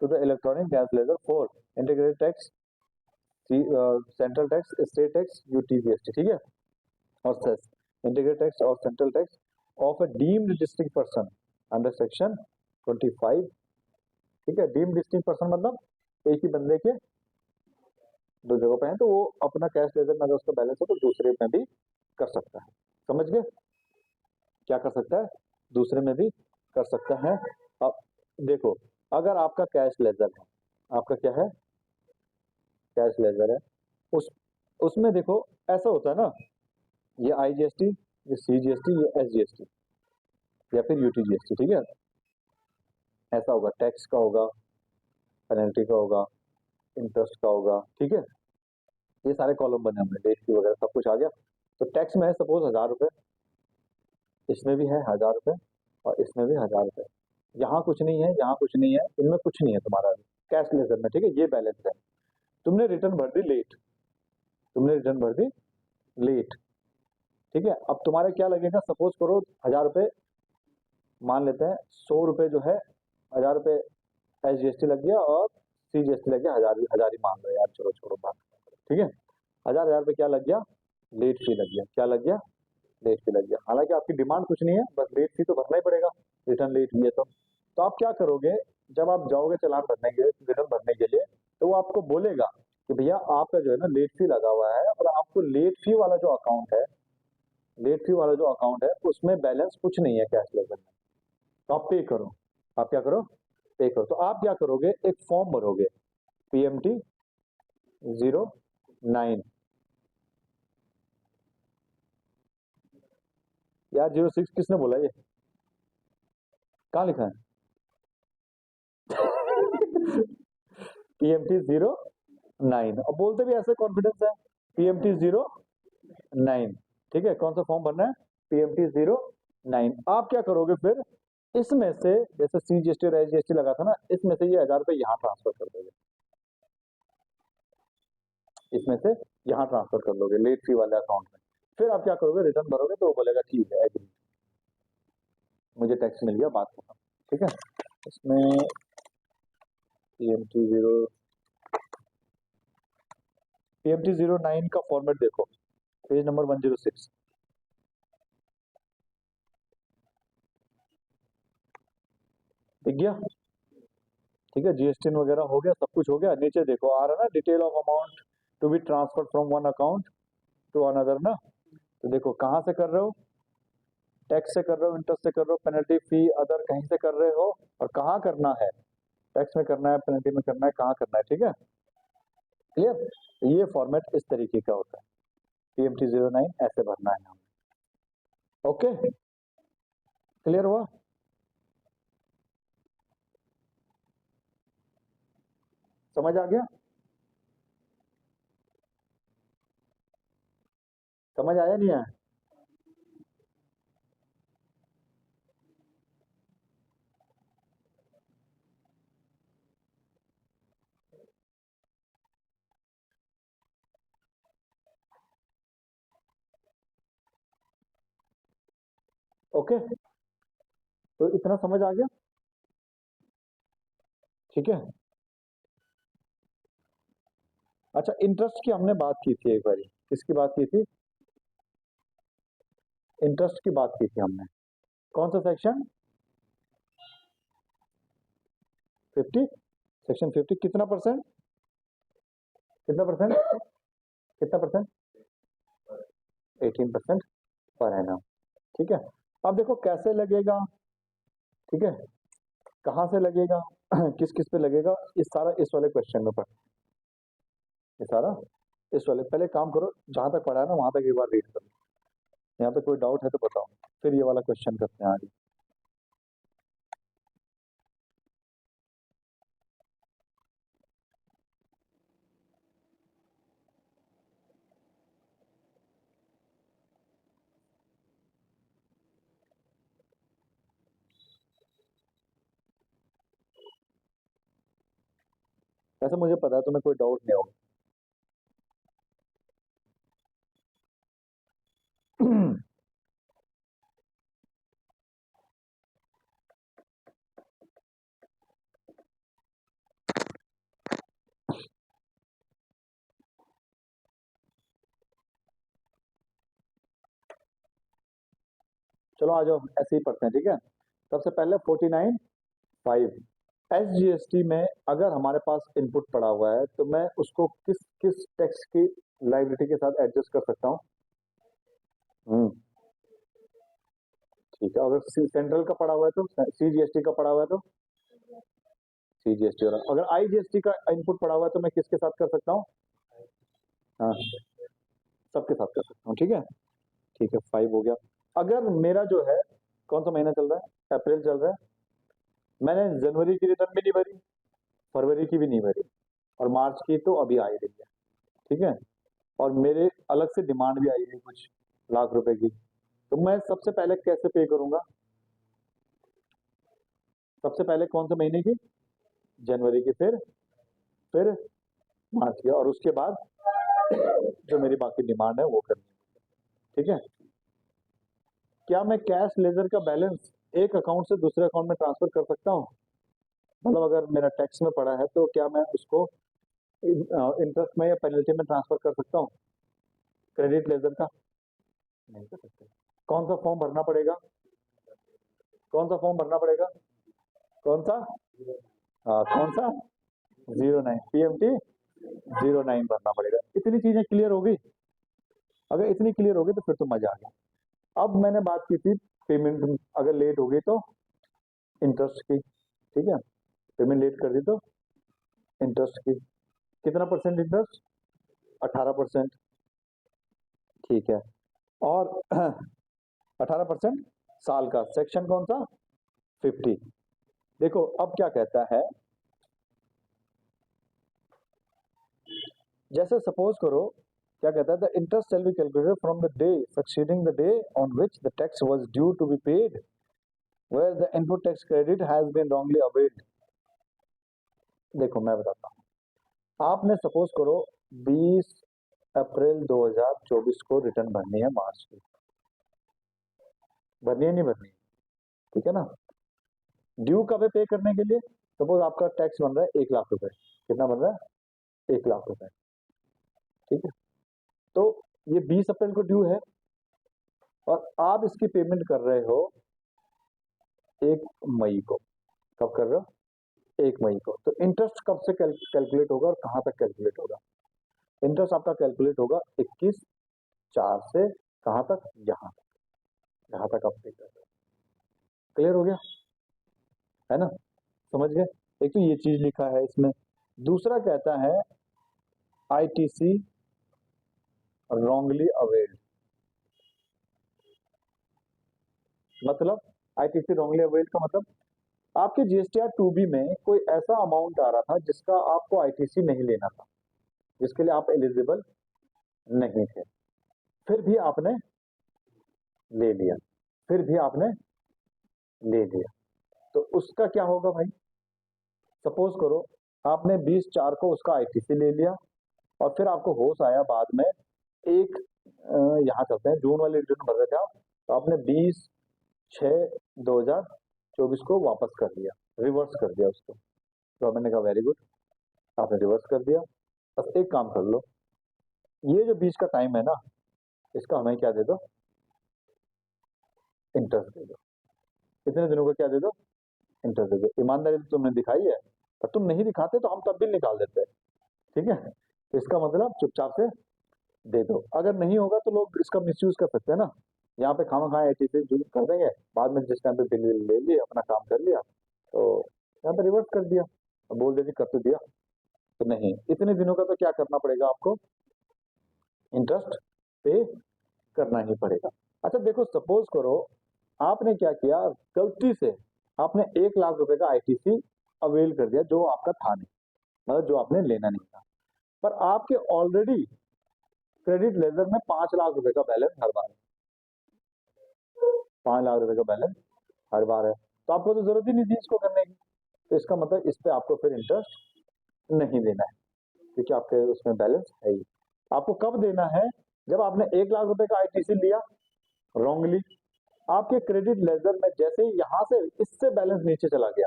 to the electronic cash ledger for integrated tax, central tax, state tax, UTGST. ठीक है, और सेस, इंटीग्रेटेड टैक्स और central tax of a deemed district person under section 25। ठीक है, डीम्ड डिस्ट्रिक्ट पर्सन मतलब एक ही बंदे के दो जगह पे हैं, तो वो अपना कैश लेजर में अगर उसका बैलेंस हो तो दूसरे में भी कर सकता है। समझ गए? क्या कर सकता है? दूसरे में भी कर सकता है। अब देखो, अगर आपका कैश लेजर है, आपका क्या है? कैश लेजर है, उस उसमें देखो ऐसा होता है ना, ये आईजीएसटी, ये सीजीएसटी, ये एसजीएसटी या फिर यूटीजीएसटी। ठीक है, ऐसा होगा, टैक्स का होगा, पेनल्टी का होगा, इंटरेस्ट का होगा। ठीक है, ये सारे कॉलम बने हमने, डेट की वगैरह सब कुछ आ गया। तो टैक्स में है सपोज 1,000 रुपये, इसमें भी है 1,000 रुपये, और इसमें भी 1,000 रुपये। यहाँ कुछ नहीं है, यहाँ कुछ नहीं है, इनमें कुछ नहीं है तुम्हारा कैश लेजर में। ठीक है, ये बैलेंस है। तुमने रिटर्न भर दी लेट, तुमने रिटर्न भर दी लेट। ठीक है, अब तुम्हारा क्या लगेगा? सपोज करो 1,000 रुपये, मान लेते हैं 100 रुपये जो है, 1,000 रुपये एसजीएसटी लग गया और सीजीएसटी लग गया, 1,000 ही मान लो यार, चलो छोड़ो बात। ठीक है, 1,000 रुपये क्या लग गया? लेट फी लग गया। क्या लग गया? लेट फी लग गया। हालांकि आपकी डिमांड कुछ नहीं है, बस लेट फी तो भरना ही पड़ेगा, रिटर्न लेट हुई है तो आप क्या करोगे? जब आप जाओगे चालान भरने के लिए, रिटर्न भरने के लिए, तो वो आपको बोलेगा कि भैया आपका जो है ना लेट फी लगा हुआ है, और आपको लेट फी वाला जो अकाउंट है, लेट फी वाला जो अकाउंट है उसमें बैलेंस कुछ नहीं है कैश लेजर में, तो आप पे करो। आप क्या करो? पे करो। तो आप क्या करोगे? एक फॉर्म भरोगे, PMT 09, यार 06 किसने बोला? ये कहाँ लिखा है? PMT 09, और बोलते भी ऐसे कॉन्फिडेंस है, PMT 09। ठीक है, कौन सा फॉर्म भरना है? PMT 09। आप क्या करोगे फिर? इसमें से जैसे सीजीएसटी और एसजीएसटी लगा था ना, इसमें से ये 1,000 रुपये यहाँ ट्रांसफर कर दोगे, इसमें से यहाँ ट्रांसफर कर लोगे लेट फी वाले अकाउंट में। फिर आप क्या करोगे? रिटर्न भरोगे, तो वो बोलेगा ठीक है, एग्री, मुझे टैक्स मिल गया, बात खत्म। ठीक है, इसमें PMT09 का फॉर्मेट देखो, पेज नंबर 106। दिख गया? ठीक है, जीएसटी वगैरह हो गया, सब कुछ हो गया। नीचे देखो आ रहा ना, detail of amount to be transfer from one account to another ना। तो देखो कहाँ से कर रहे हो, टैक्स से कर रहे हो, इंटरेस्ट से कर रहे हो, पेनल्टी फी अदर कहीं से कर रहे हो, और कहाँ करना है, टैक्स में करना है, पेनल्टी में करना है, कहाँ करना है। ठीक है, क्लियर? ये फॉर्मेट इस तरीके का होता है, PMT09 ऐसे भरना है हमें। ओके, क्लियर हुआ? समझ आ गया? समझ आया नहीं आया? ओके, तो इतना समझ आ गया? ठीक है। अच्छा, इंटरेस्ट की हमने बात की थी एक बारी। किसकी बात की थी? इंटरेस्ट की बात की थी हमने। कौन सा सेक्शन? 50, सेक्शन 50। कितना परसेंट? कितना परसेंट? कितना परसेंट? 18% per annum. ठीक है, अब देखो कैसे लगेगा। ठीक है, कहाँ से लगेगा, किस किस पे लगेगा, इस सारा इस वाले क्वेश्चन में पढ़। ये सारा इस वाले, पहले काम करो, जहां तक पढ़ा है ना वहां तक एक बार रीड करो। यहाँ पे कोई डाउट है तो बताओ, फिर ये वाला क्वेश्चन करते हैं आगे। वैसे मुझे पता है तुम्हें कोई डाउट नहीं होगा। चलो आ जाओ, ऐसे ही पढ़ते हैं। ठीक है, सबसे पहले 49(5) SGST में अगर हमारे पास इनपुट पड़ा हुआ है तो मैं उसको किस किस टैक्स की लाइबिलिटी के साथ एडजस्ट कर सकता हूँ? ठीक है, अगर सेंट्रल का पड़ा हुआ है तो, CGST का पड़ा हुआ है तो CGST, और अगर IGST का इनपुट पड़ा हुआ है तो मैं किसके साथ कर सकता हूँ? हाँ, सबके साथ कर सकता हूँ। ठीक है, ठीक है, 5 हो गया। अगर मेरा जो है, कौन सा महीना चल रहा है? अप्रैल चल रहा है। मैंने जनवरी की रिटर्न भी नहीं भरी, फरवरी की भी नहीं भरी, और मार्च की तो अभी आई रही है। ठीक है, और मेरे अलग से डिमांड भी आई है कुछ लाख रुपए की। तो मैं सबसे पहले कैसे पे करूंगा? सबसे पहले कौन से महीने की? जनवरी की, फिर मार्च की, और उसके बाद जो मेरी बाकी डिमांड है वो करनी है। ठीक है, क्या मैं कैश लेजर का बैलेंस एक अकाउंट से दूसरे अकाउंट में ट्रांसफर कर सकता हूँ? मतलब अगर मेरा टैक्स में पड़ा है तो क्या मैं उसको इंटरेस्ट में या पेनल्टी में ट्रांसफर कर सकता हूँ? क्रेडिट लेजर का नहीं कर सकते। कौन सा फॉर्म भरना पड़ेगा? कौन सा फॉर्म भरना पड़ेगा? कौन सा? हाँ, कौन सा? 09 PMT09 भरना पड़ेगा। इतनी चीजें क्लियर हो गई? अगर इतनी क्लियर हो गई तो फिर तो मजा आ गया। अब मैंने बात की थी पेमेंट अगर लेट हो गई तो इंटरेस्ट की। ठीक है, पेमेंट लेट कर दी तो इंटरेस्ट की। कितना परसेंट इंटरेस्ट? 18%। ठीक है, और 18% साल का। सेक्शन कौन सा? 50। देखो अब क्या कहता है, जैसे सपोज करो, क्या कहता है, the interest shall be calculated from the day succeeding the day on which the tax was due to be paid where the input tax credit has been wrongly availed. देखो मैं बताता हूँ, आपने सपोज करो 20 अप्रैल 2024 को रिटर्न भरनी है, मार्च की भरनी है, नहीं भरनी? ठीक है ना, ड्यू कब है पे करने के लिए? सपोज आपका टैक्स बन रहा है 1 लाख रुपए, कितना बन रहा है? 1 लाख रुपए, ठीक है। तो ये 20 अप्रैल को ड्यू है और आप इसकी पेमेंट कर रहे हो 1 मई को। कब कर रहे हो? 1 मई को। तो इंटरेस्ट कब से कैलकुलेट होगा और कहाँ तक कैलकुलेट होगा? इंटरेस्ट आपका कैलकुलेट होगा 21/4 से कहाँ तक? यहाँ तक, जहाँ तक आप पे कर रहे हो। क्लियर हो गया है ना? समझ गए? एक तो ये चीज लिखा है इसमें। दूसरा कहता है आईटीसी रॉन्गली अवेल्ड, मतलब आईटीसी रॉन्गली अवेल्ड का मतलब आपके जीएसटीआर 2B में कोई ऐसा अमाउंट आ रहा था जिसका आपको आईटीसी नहीं लेना था, जिसके लिए आप एलिजिबल नहीं थे, फिर भी आपने ले लिया, फिर भी आपने ले लिया। तो उसका क्या होगा भाई? सपोज करो आपने 20/4 को उसका आईटीसी ले लिया और फिर आपको होश आया बाद में, एक यहाँ चलते हैं, जून वाले रिटर्न भर रहे थे आप, तो आपने 20/6/2024 को वापस कर दिया, रिवर्स कर दिया उसको। तो मैंने कहा वेरी गुड, आपने रिवर्स कर दिया। बस एक काम कर लो, ये जो बीच का टाइम है ना, इसका हमें क्या दे दो? इंटरेस्ट दे दो। कितने दिनों का क्या दे दो? इंटरेस्ट दे दो। ईमानदारी तो तुमने दिखाई है, पर तुम नहीं दिखाते तो हम तब भी निकाल देते, ठीक है। तो इसका मतलब चुपचाप से दे दो। अगर नहीं होगा तो लोग इसका मिसयूज कर सकते हैं ना, यहाँ पे खामा खा एटीसी कर देंगे, बाद में जिस टाइम पे बिल ले लिया, अपना काम कर लिया, तो यहाँ पे रिवर्स कर दिया, बोल दे कर तो दिया। तो नहीं, इतने दिनों का तो क्या करना पड़ेगा आपको? इंटरेस्ट पे करना ही पड़ेगा। अच्छा देखो, सपोज करो आपने क्या किया, गलती से आपने 1 लाख रुपए का आईटीसी अवेल कर दिया, जो आपका था नहीं, मतलब जो आपने लेना नहीं था, पर आपके ऑलरेडी क्रेडिट लेजर में 5 लाख रुपए का बैलेंस हर बार है, 5 लाख रुपए का बैलेंस हर बार है, तो आपको तो जरूरत ही नहीं थी इसको करने की। तो इसका मतलब इस पे आपको फिर इंटरेस्ट नहीं देना है, क्योंकि आपके उसमें बैलेंस है ही। आपको कब देना है? जब आपने 1 लाख रुपए का आईटीसी लिया रॉन्गली, आपके क्रेडिट लेजर में जैसे ही यहां से इससे बैलेंस नीचे चला गया,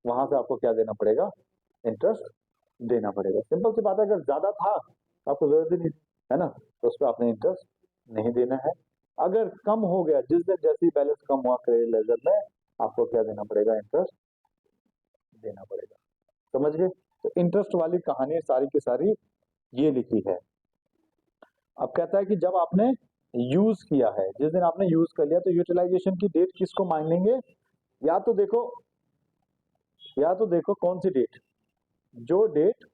वहां से आपको क्या देना पड़ेगा? इंटरेस्ट देना पड़ेगा। सिंपल सी बात है, अगर ज्यादा था तो आपको जरूरत ही नहीं, है ना, तो उस पर आपने इंटरेस्ट नहीं देना है। अगर कम हो गया, जिस दिन जैसी बैलेंस कम हुआ क्रेडिट लेजर में, आपको क्या देना पड़ेगा? इंटरेस्ट देना पड़ेगा। समझ गए? तो इंटरेस्ट वाली कहानी सारी की सारी ये लिखी है। अब कहता है कि जब आपने यूज किया है, जिस दिन आपने यूज कर लिया, तो यूटिलाइजेशन की डेट किसको मान लेंगे? या तो देखो, कौन सी डेट, जो डेट,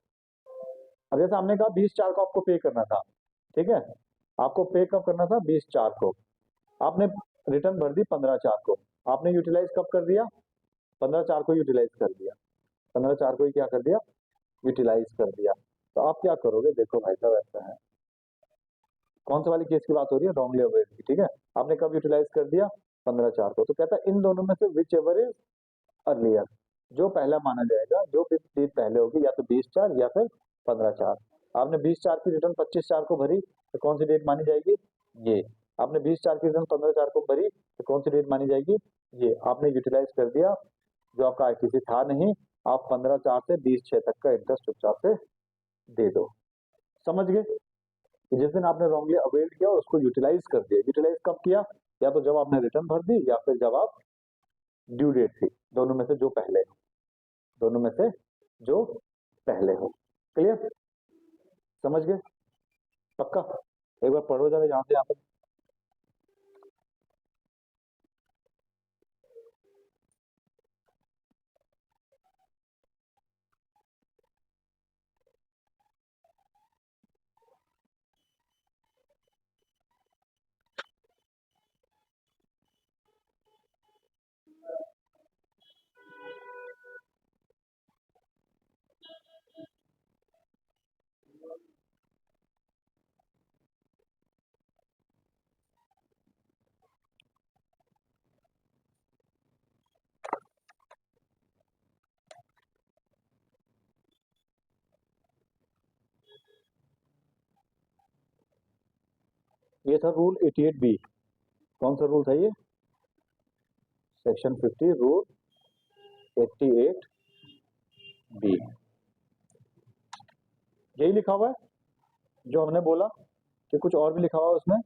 अब जैसे हमने कहा 20/4 को आपको पे करना था, ठीक है, आपको पे कब करना था? 20/4 को। आपने रिटर्न भर दी 15/4 को, आपने यूटिलाइज कब कर दिया? 15/4 को यूटिलाइज कर दिया, 15/4 को ही क्या कर दिया? यूटिलाइज कर दिया। तो आप क्या करोगे? देखो भाई साहब, ऐसा है, कौन सा वाली केस की बात हो रही है? रॉन्गली अवेयर्ड की, ठीक है। आपने कब यूटिलाइज कर दिया? 15/4 को। तो कहता है इन दोनों में से विच एवर इज अर्लियर, जो पहला माना जाएगा, जो डेट पहले होगी, या तो 20/4 या फिर 15/4। आपने 20/4 की रिटर्न 25/4 को भरी, तो कौन सी डेट मानी जाएगी? ये। आपने 20/4 की रिटर्न 15/4 को भरी, तो कौन सी डेट मानी जाएगी? ये। आपने यूटिलाइज कर दिया जो आपका आईटीसी था नहीं, आप 15/4 से 20/6 तक का इंटरेस्ट चुपचाप से दे दो। समझ गए? कि जिस दिन आपने रॉन्गली अवेल्ड किया उसको यूटिलाइज कर दिया। यूटिलाइज कब किया? या तो जब आपने रिटर्न भर दी, या फिर जब आप ड्यू डेट थी, दोनों में से जो पहले हो, दोनों में से जो पहले हो। क्लियर? समझ गए? पक्का? एक बार पढ़ो जरा यहाँ से यहाँ तक। ये था रूल 88B। कौन सा रूल था ये? सेक्शन 50 रूल 88 बी, यही लिखा हुआ है जो हमने बोला कि कुछ और भी लिखा हुआ है उसमें?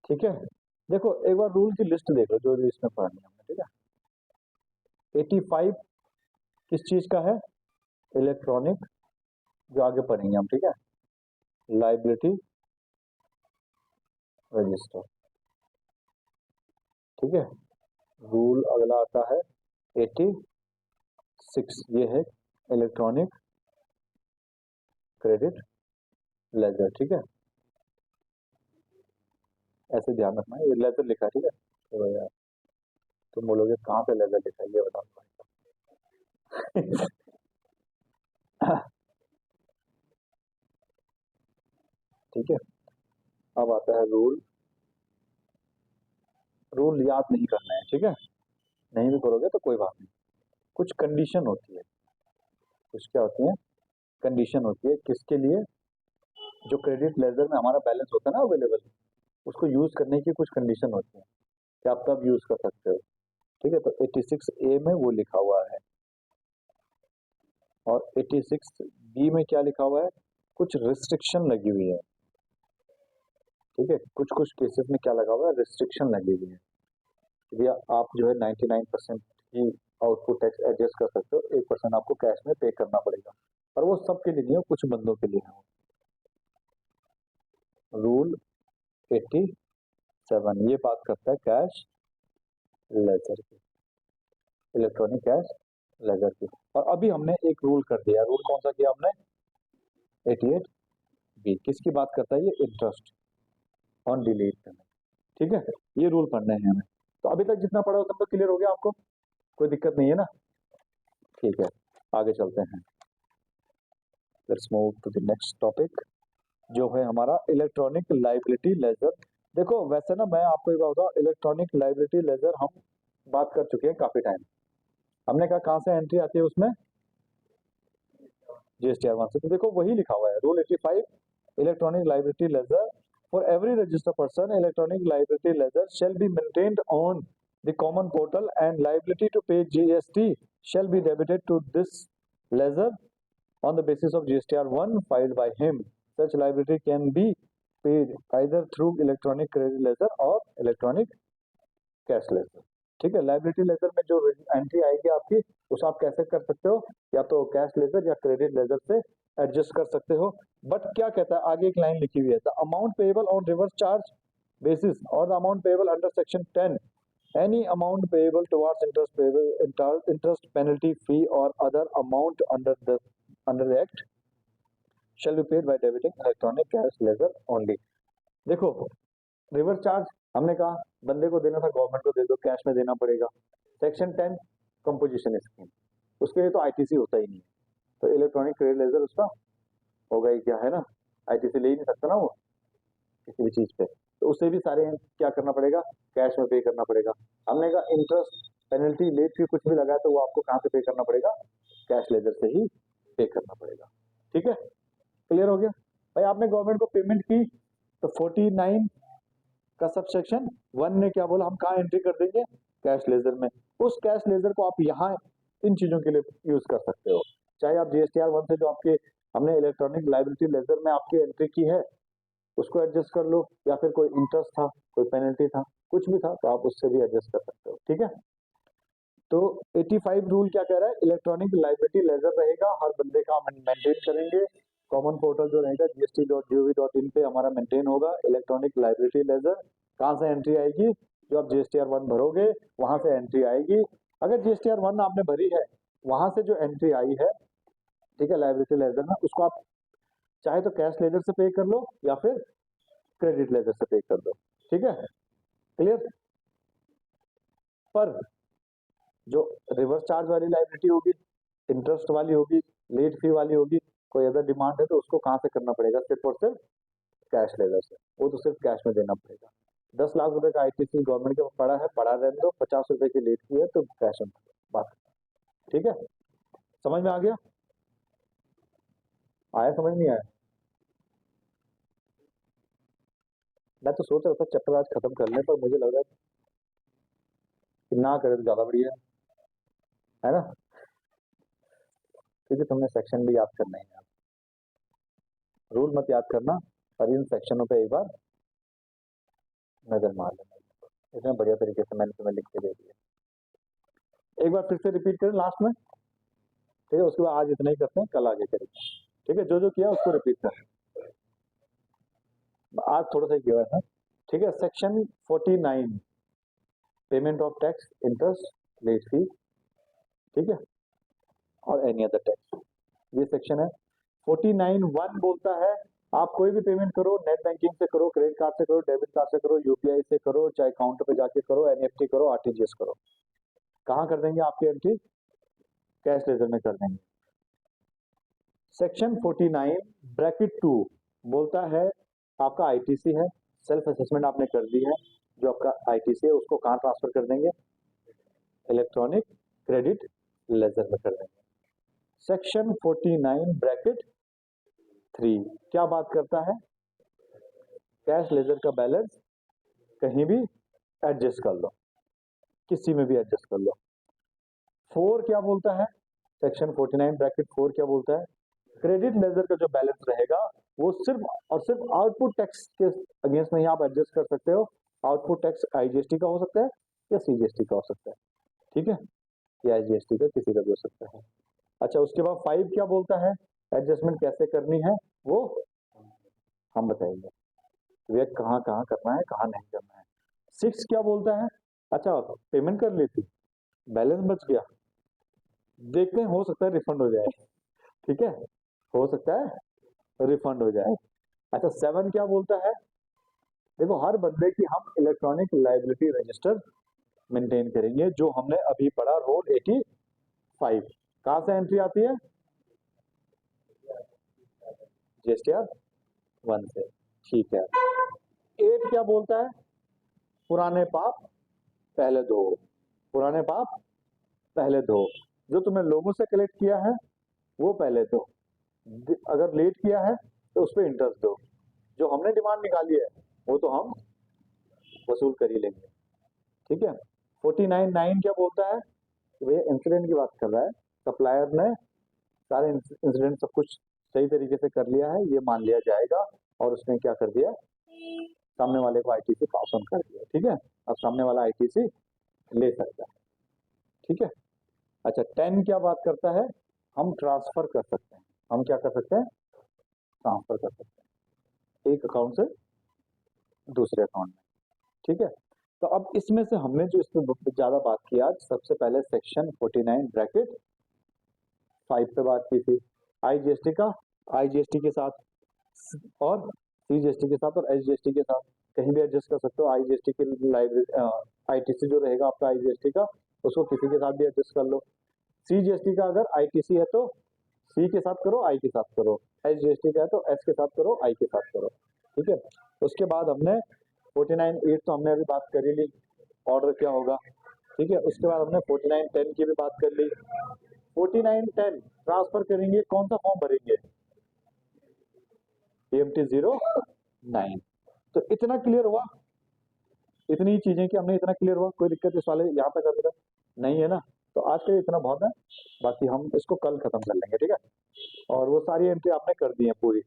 ठीक है, देखो एक बार रूल की लिस्ट देख लो जो भी इसमें पढ़नी है हमने, ठीक है। 85 किस चीज का है? इलेक्ट्रॉनिक, जो आगे पढ़ेंगे हम, ठीक है। लाइबिलिटी रजिस्टर, ठीक है। रूल अगला आता है 86, ये है इलेक्ट्रॉनिक क्रेडिट लेजर, ठीक है। ऐसे ध्यान रखना है, ये लेजर लिखा है, ठीक है। तो यार तुम बोलोगे कहाँ पे लेजर लिखा है, ये बताओ। ठीक है, अब आता है रूल। रूल याद नहीं करना है, ठीक है। नहीं भी करोगे तो कोई बात नहीं। कुछ कंडीशन होती है, कुछ क्या होती है, कंडीशन होती है किसके लिए? जो क्रेडिट लेजर में हमारा बैलेंस होता है ना अवेलेबल, उसको यूज करने की कुछ कंडीशन होती है कि आप कब यूज कर सकते हो, ठीक है। तो 86A में वो लिखा हुआ है, और 86B में क्या लिखा हुआ है? कुछ रिस्ट्रिक्शन लगी हुई है, ठीक है। कुछ कुछ केसेस में क्या लगा हुआ है? रिस्ट्रिक्शन लगी हुई है। भैया आप जो है 99% ही आउटपुट टैक्स एडजस्ट कर सकते हो, 1% आपको कैश में पे करना पड़ेगा, पर वो सबके लिए नहीं है, कुछ बंदों के लिए है। रूल 87 ये बात करता है कैश लेजर की, इलेक्ट्रॉनिक कैश लेजर की। और अभी हमने एक रूल कर दिया, रूल कौन सा किया हमने? 88B, किसकी बात करता है ये? इंटरेस्ट ऑन डिलीट पेमेंट, ठीक है। ये रूल पढ़ने हैं हमें। तो अभी तक जितना पढ़ा हो सब तो क्लियर हो गया आपको, कोई दिक्कत नहीं है ना? ठीक है, आगे चलते हैं। Let's move to the next topic, जो है हमारा इलेक्ट्रॉनिक लाइबिलिटी लेजर। देखो वैसे ना मैं आपको एक बात बताऊं, इलेक्ट्रॉनिक लाइबिलिटी लेजर हम बात कर चुके हैं काफी टाइम। हमने कहा कहाँ से एंट्री आती है उसमें? जीएसटीआर 1 से। तो देखो वही लिखा हुआ है rule 85, electronic liability ledger for every registered person, electronic liability ledger shall be maintained on the common portal and liability to pay GST shall be debited to this ledger on the basis of GSTR 1 filed by him. Such liability can be paid either through electronic credit ledger or electronic cash ledger. ठीक है, लाइबिलिटी लेजर में जो एंट्री आएगी आपकी, उसे आप कैसे कर सकते हो? या तो कैश लेजर या क्रेडिट लेजर से एडजस्ट कर सकते हो। बट क्या कहता है आगे, एक लाइन लिखी हुई है, the amount payable on reverse charge basis or the amount payable under section 10, any amount payable towards interest payable interest penalty fee or other amount under the act shall be paid by debiting electronic cash ledger only. देखो रिवर्स चार्ज हमने कहा बंदे को देना था, गवर्नमेंट को दे दो, कैश में देना पड़ेगा। सेक्शन 10 कंपोजिशन स्कीम, उसके लिए तो आईटीसी होता ही नहीं, तो इलेक्ट्रॉनिक क्रेडिट लेजर उसका होगा ही क्या, है ना? आईटीसी ले ही नहीं सकता ना वो किसी भी चीज पे, तो उसे भी सारे क्या करना पड़ेगा? कैश में पे करना पड़ेगा। हमने कहा इंटरेस्ट पेनल्टी लेट फी कुछ भी लगा है तो वो आपको कहाँ से पे करना पड़ेगा? कैश लेजर से ही पे करना पड़ेगा, ठीक है। क्लियर हो गया भाई? आपने गवर्नमेंट को पेमेंट की तो 49 का सबसेक्शन 1 ने क्या बोला, हम कहाँ एंट्री कर देंगे? कैश लेजर में। उस कैश लेजर को आप यहाँ इन चीजों के लिए यूज कर सकते हो, चाहे आप जीएसटीआर 1 से जो आपके हमने इलेक्ट्रॉनिक लाइबिलिटी लेजर में आपकी एंट्री की है उसको एडजस्ट कर लो, या फिर कोई इंटरेस्ट था, कोई पेनल्टी था, कुछ भी था, तो आप उससे भी एडजस्ट कर सकते हो, ठीक है। तो 85 रूल क्या कह रहा है? इलेक्ट्रॉनिक लाइबिलिटी लेजर रहेगा, हर बंदे का हम मेंटेन करेंगे। कॉमन पोर्टल जो रहेगा gst.gov.in पे हमारा मेंटेन होगा इलेक्ट्रॉनिक लाइबिलिटी लेजर। कहाँ से एंट्री आएगी? जो आप जीएसटीआर 1 भरोगे वहां से एंट्री आएगी। अगर जीएसटीआर 1 आपने भरी है, वहां से जो एंट्री आई है, ठीक है, लाइबिलिटी लेजर में, उसको आप चाहे तो कैश लेजर से पे कर लो या फिर क्रेडिट लेजर से पे कर दो, ठीक है। क्लियर? पर जो रिवर्स चार्ज वाली लाइबिलिटी होगी, इंटरेस्ट वाली होगी, लेट फी वाली होगी, कोई अदर डिमांड है तो उसको कहाँ से करना पड़ेगा, सिर्फ और सिर्फ कैश लेजर से। वो तो सिर्फ कैश में देना पड़ेगा। 10 लाख रुपए का आईटीसी गवर्नमेंट के पड़ा है, पड़ा रहने दो, 50 रुपए की लेट फी है तो कैश में बात। ठीक है, समझ में आ गया? आया समझ नहीं आया? मैं तो सोच रहा था चैप्टर आज खत्म कर लें, पर मुझे लग रहा है कि ना करे तो ज्यादा बढ़िया है ना, क्योंकि तुमने सेक्शन भी याद करना ही है। रूल मत याद करना, पर इन सेक्शनों पे एक बार नजर मार लेना। इतने बढ़िया तरीके से मैंने तुम्हें लिख के दे दिया। एक बार फिर से रिपीट करें लास्ट में, ठीक है? उसके बाद आज इतना ही करते हैं, कल आगे करेंगे। ठीक है, जो जो किया उसको रिपीट करें। आज थोड़ा सा ही किया है। ठीक है, section 49 payment of tax, interest, late fee, ठीक है, और एनी अदर टैक्स, ये सेक्शन है। 49(1) बोलता है आप कोई भी पेमेंट करो, नेट बैंकिंग से करो, क्रेडिट कार्ड से करो, डेबिट कार्ड से करो, यूपीआई से करो, चाहे काउंटर पे जाके करो, एनईएफटी करो, आरटीजीएस करो, कहाँ कर देंगे आपकी एंट्री? कैश लेजर में कर देंगे। सेक्शन 49 ब्रैकेट 2 बोलता है आपका आईटीसी है, सेल्फ असेसमेंट आपने कर दी है, जो आपका आईटीसी है उसको कहाँ ट्रांसफर कर देंगे? इलेक्ट्रॉनिक क्रेडिट लेजर में कर देंगे। सेक्शन 49 ब्रैकेट 3 क्या बात करता है? कैश लेजर का बैलेंस कहीं भी एडजस्ट कर लो, किसी में भी एडजस्ट कर लो। 4 क्या बोलता है? सेक्शन 49 ब्रैकेट 4 क्या बोलता है? क्रेडिट लेजर का जो बैलेंस रहेगा वो सिर्फ और सिर्फ आउटपुट टैक्स के अगेंस्ट में ही आप एडजस्ट कर सकते हो। आउटपुट टैक्स आईजीएसटी का हो सकता है या सीजीएसटी का हो सकता है, ठीक है, या आईजीएसटी का किसी का भी हो सकता है। अच्छा, उसके बाद 5 क्या बोलता है? एडजस्टमेंट कैसे करनी है वो हम बताएंगे, वे कहाँ कहाँ करना है, कहाँ नहीं करना है। 6 क्या बोलता है? अच्छा, पेमेंट कर ली थी, बैलेंस बच गया, देखते हैं, हो सकता है रिफंड हो जाए, ठीक है, हो सकता है रिफंड हो जाए। अच्छा, 7 क्या बोलता है? देखो, हर बंदे की हम इलेक्ट्रॉनिक लाइबिलिटी रजिस्टर मेंटेन करेंगे, जो हमने अभी पढ़ा रूल 85। कहाँ से एंट्री आती है? जीएसटीआर 1 से, ठीक है। 8 क्या बोलता है? पुराने पाप पहले दो, पुराने पाप पहले दो, जो तुमने लोगों से कलेक्ट किया है वो पहले दो, अगर लेट किया है तो उस पर इंटरेस्ट दो, जो हमने डिमांड निकाली है वो तो हम वसूल कर ही लेंगे, ठीक है। 49(9) क्या बोलता है? भैया इंसिडेंट की बात कर रहा है, सप्लायर ने सारे इंसिडेंट सब कुछ सही तरीके से कर लिया है, ये मान लिया जाएगा, और उसने क्या कर दिया, सामने वाले को आईटीसी पास ऑन कर दिया, ठीक है। अब सामने वाला आईटीसी ले सकता है, ठीक है। अच्छा, 10 क्या बात करता है? हम ट्रांसफर कर सकते हैं, हम क्या कर सकते हैं? ट्रांसफर कर सकते हैं एक अकाउंट से दूसरे अकाउंट में, ठीक है। तो अब इसमें से हमने जो इसमें ज्यादा बात की आज, सबसे पहले सेक्शन 49 ब्रैकेट 5 पे बात की थी, आईजीएसटी का, आईजीएसटी के साथ और सीजीएसटी के साथ और एसजीएसटी के साथ कहीं भी एडजस्ट कर सकते हो। आईजीएसटी की लाइब्रेरी आईटीसी जो रहेगा आपका आईजीएसटी का, उसको किसी के साथ भी एडजस्ट कर लो। सीजीएसटी का अगर आईटीसी है तो सी के साथ करो, आई के साथ करो, एसजीएसटी का है तो एस के साथ करो, आई के साथ करो, ठीक है। उसके बाद हमने 49(8) तो हमने अभी बात कर ही ली, ऑर्डर क्या होगा, ठीक है। उसके बाद हमने 49(10) की भी बात कर ली। 49(10) ट्रांसफर करेंगे, कौन सा फॉर्म भरेंगे? PMT09। तो इतना क्लियर हुआ, इतनी ही चीजें कि हमने इतना क्लियर हुआ, कोई दिक्कत इस वाले यहाँ तक अभी तक नहीं है ना? तो आज के लिए इतना बहुत है, बाकी हम इसको कल खत्म कर लेंगे, ठीक है। और वो सारी एंट्री आपने कर दी है पूरी,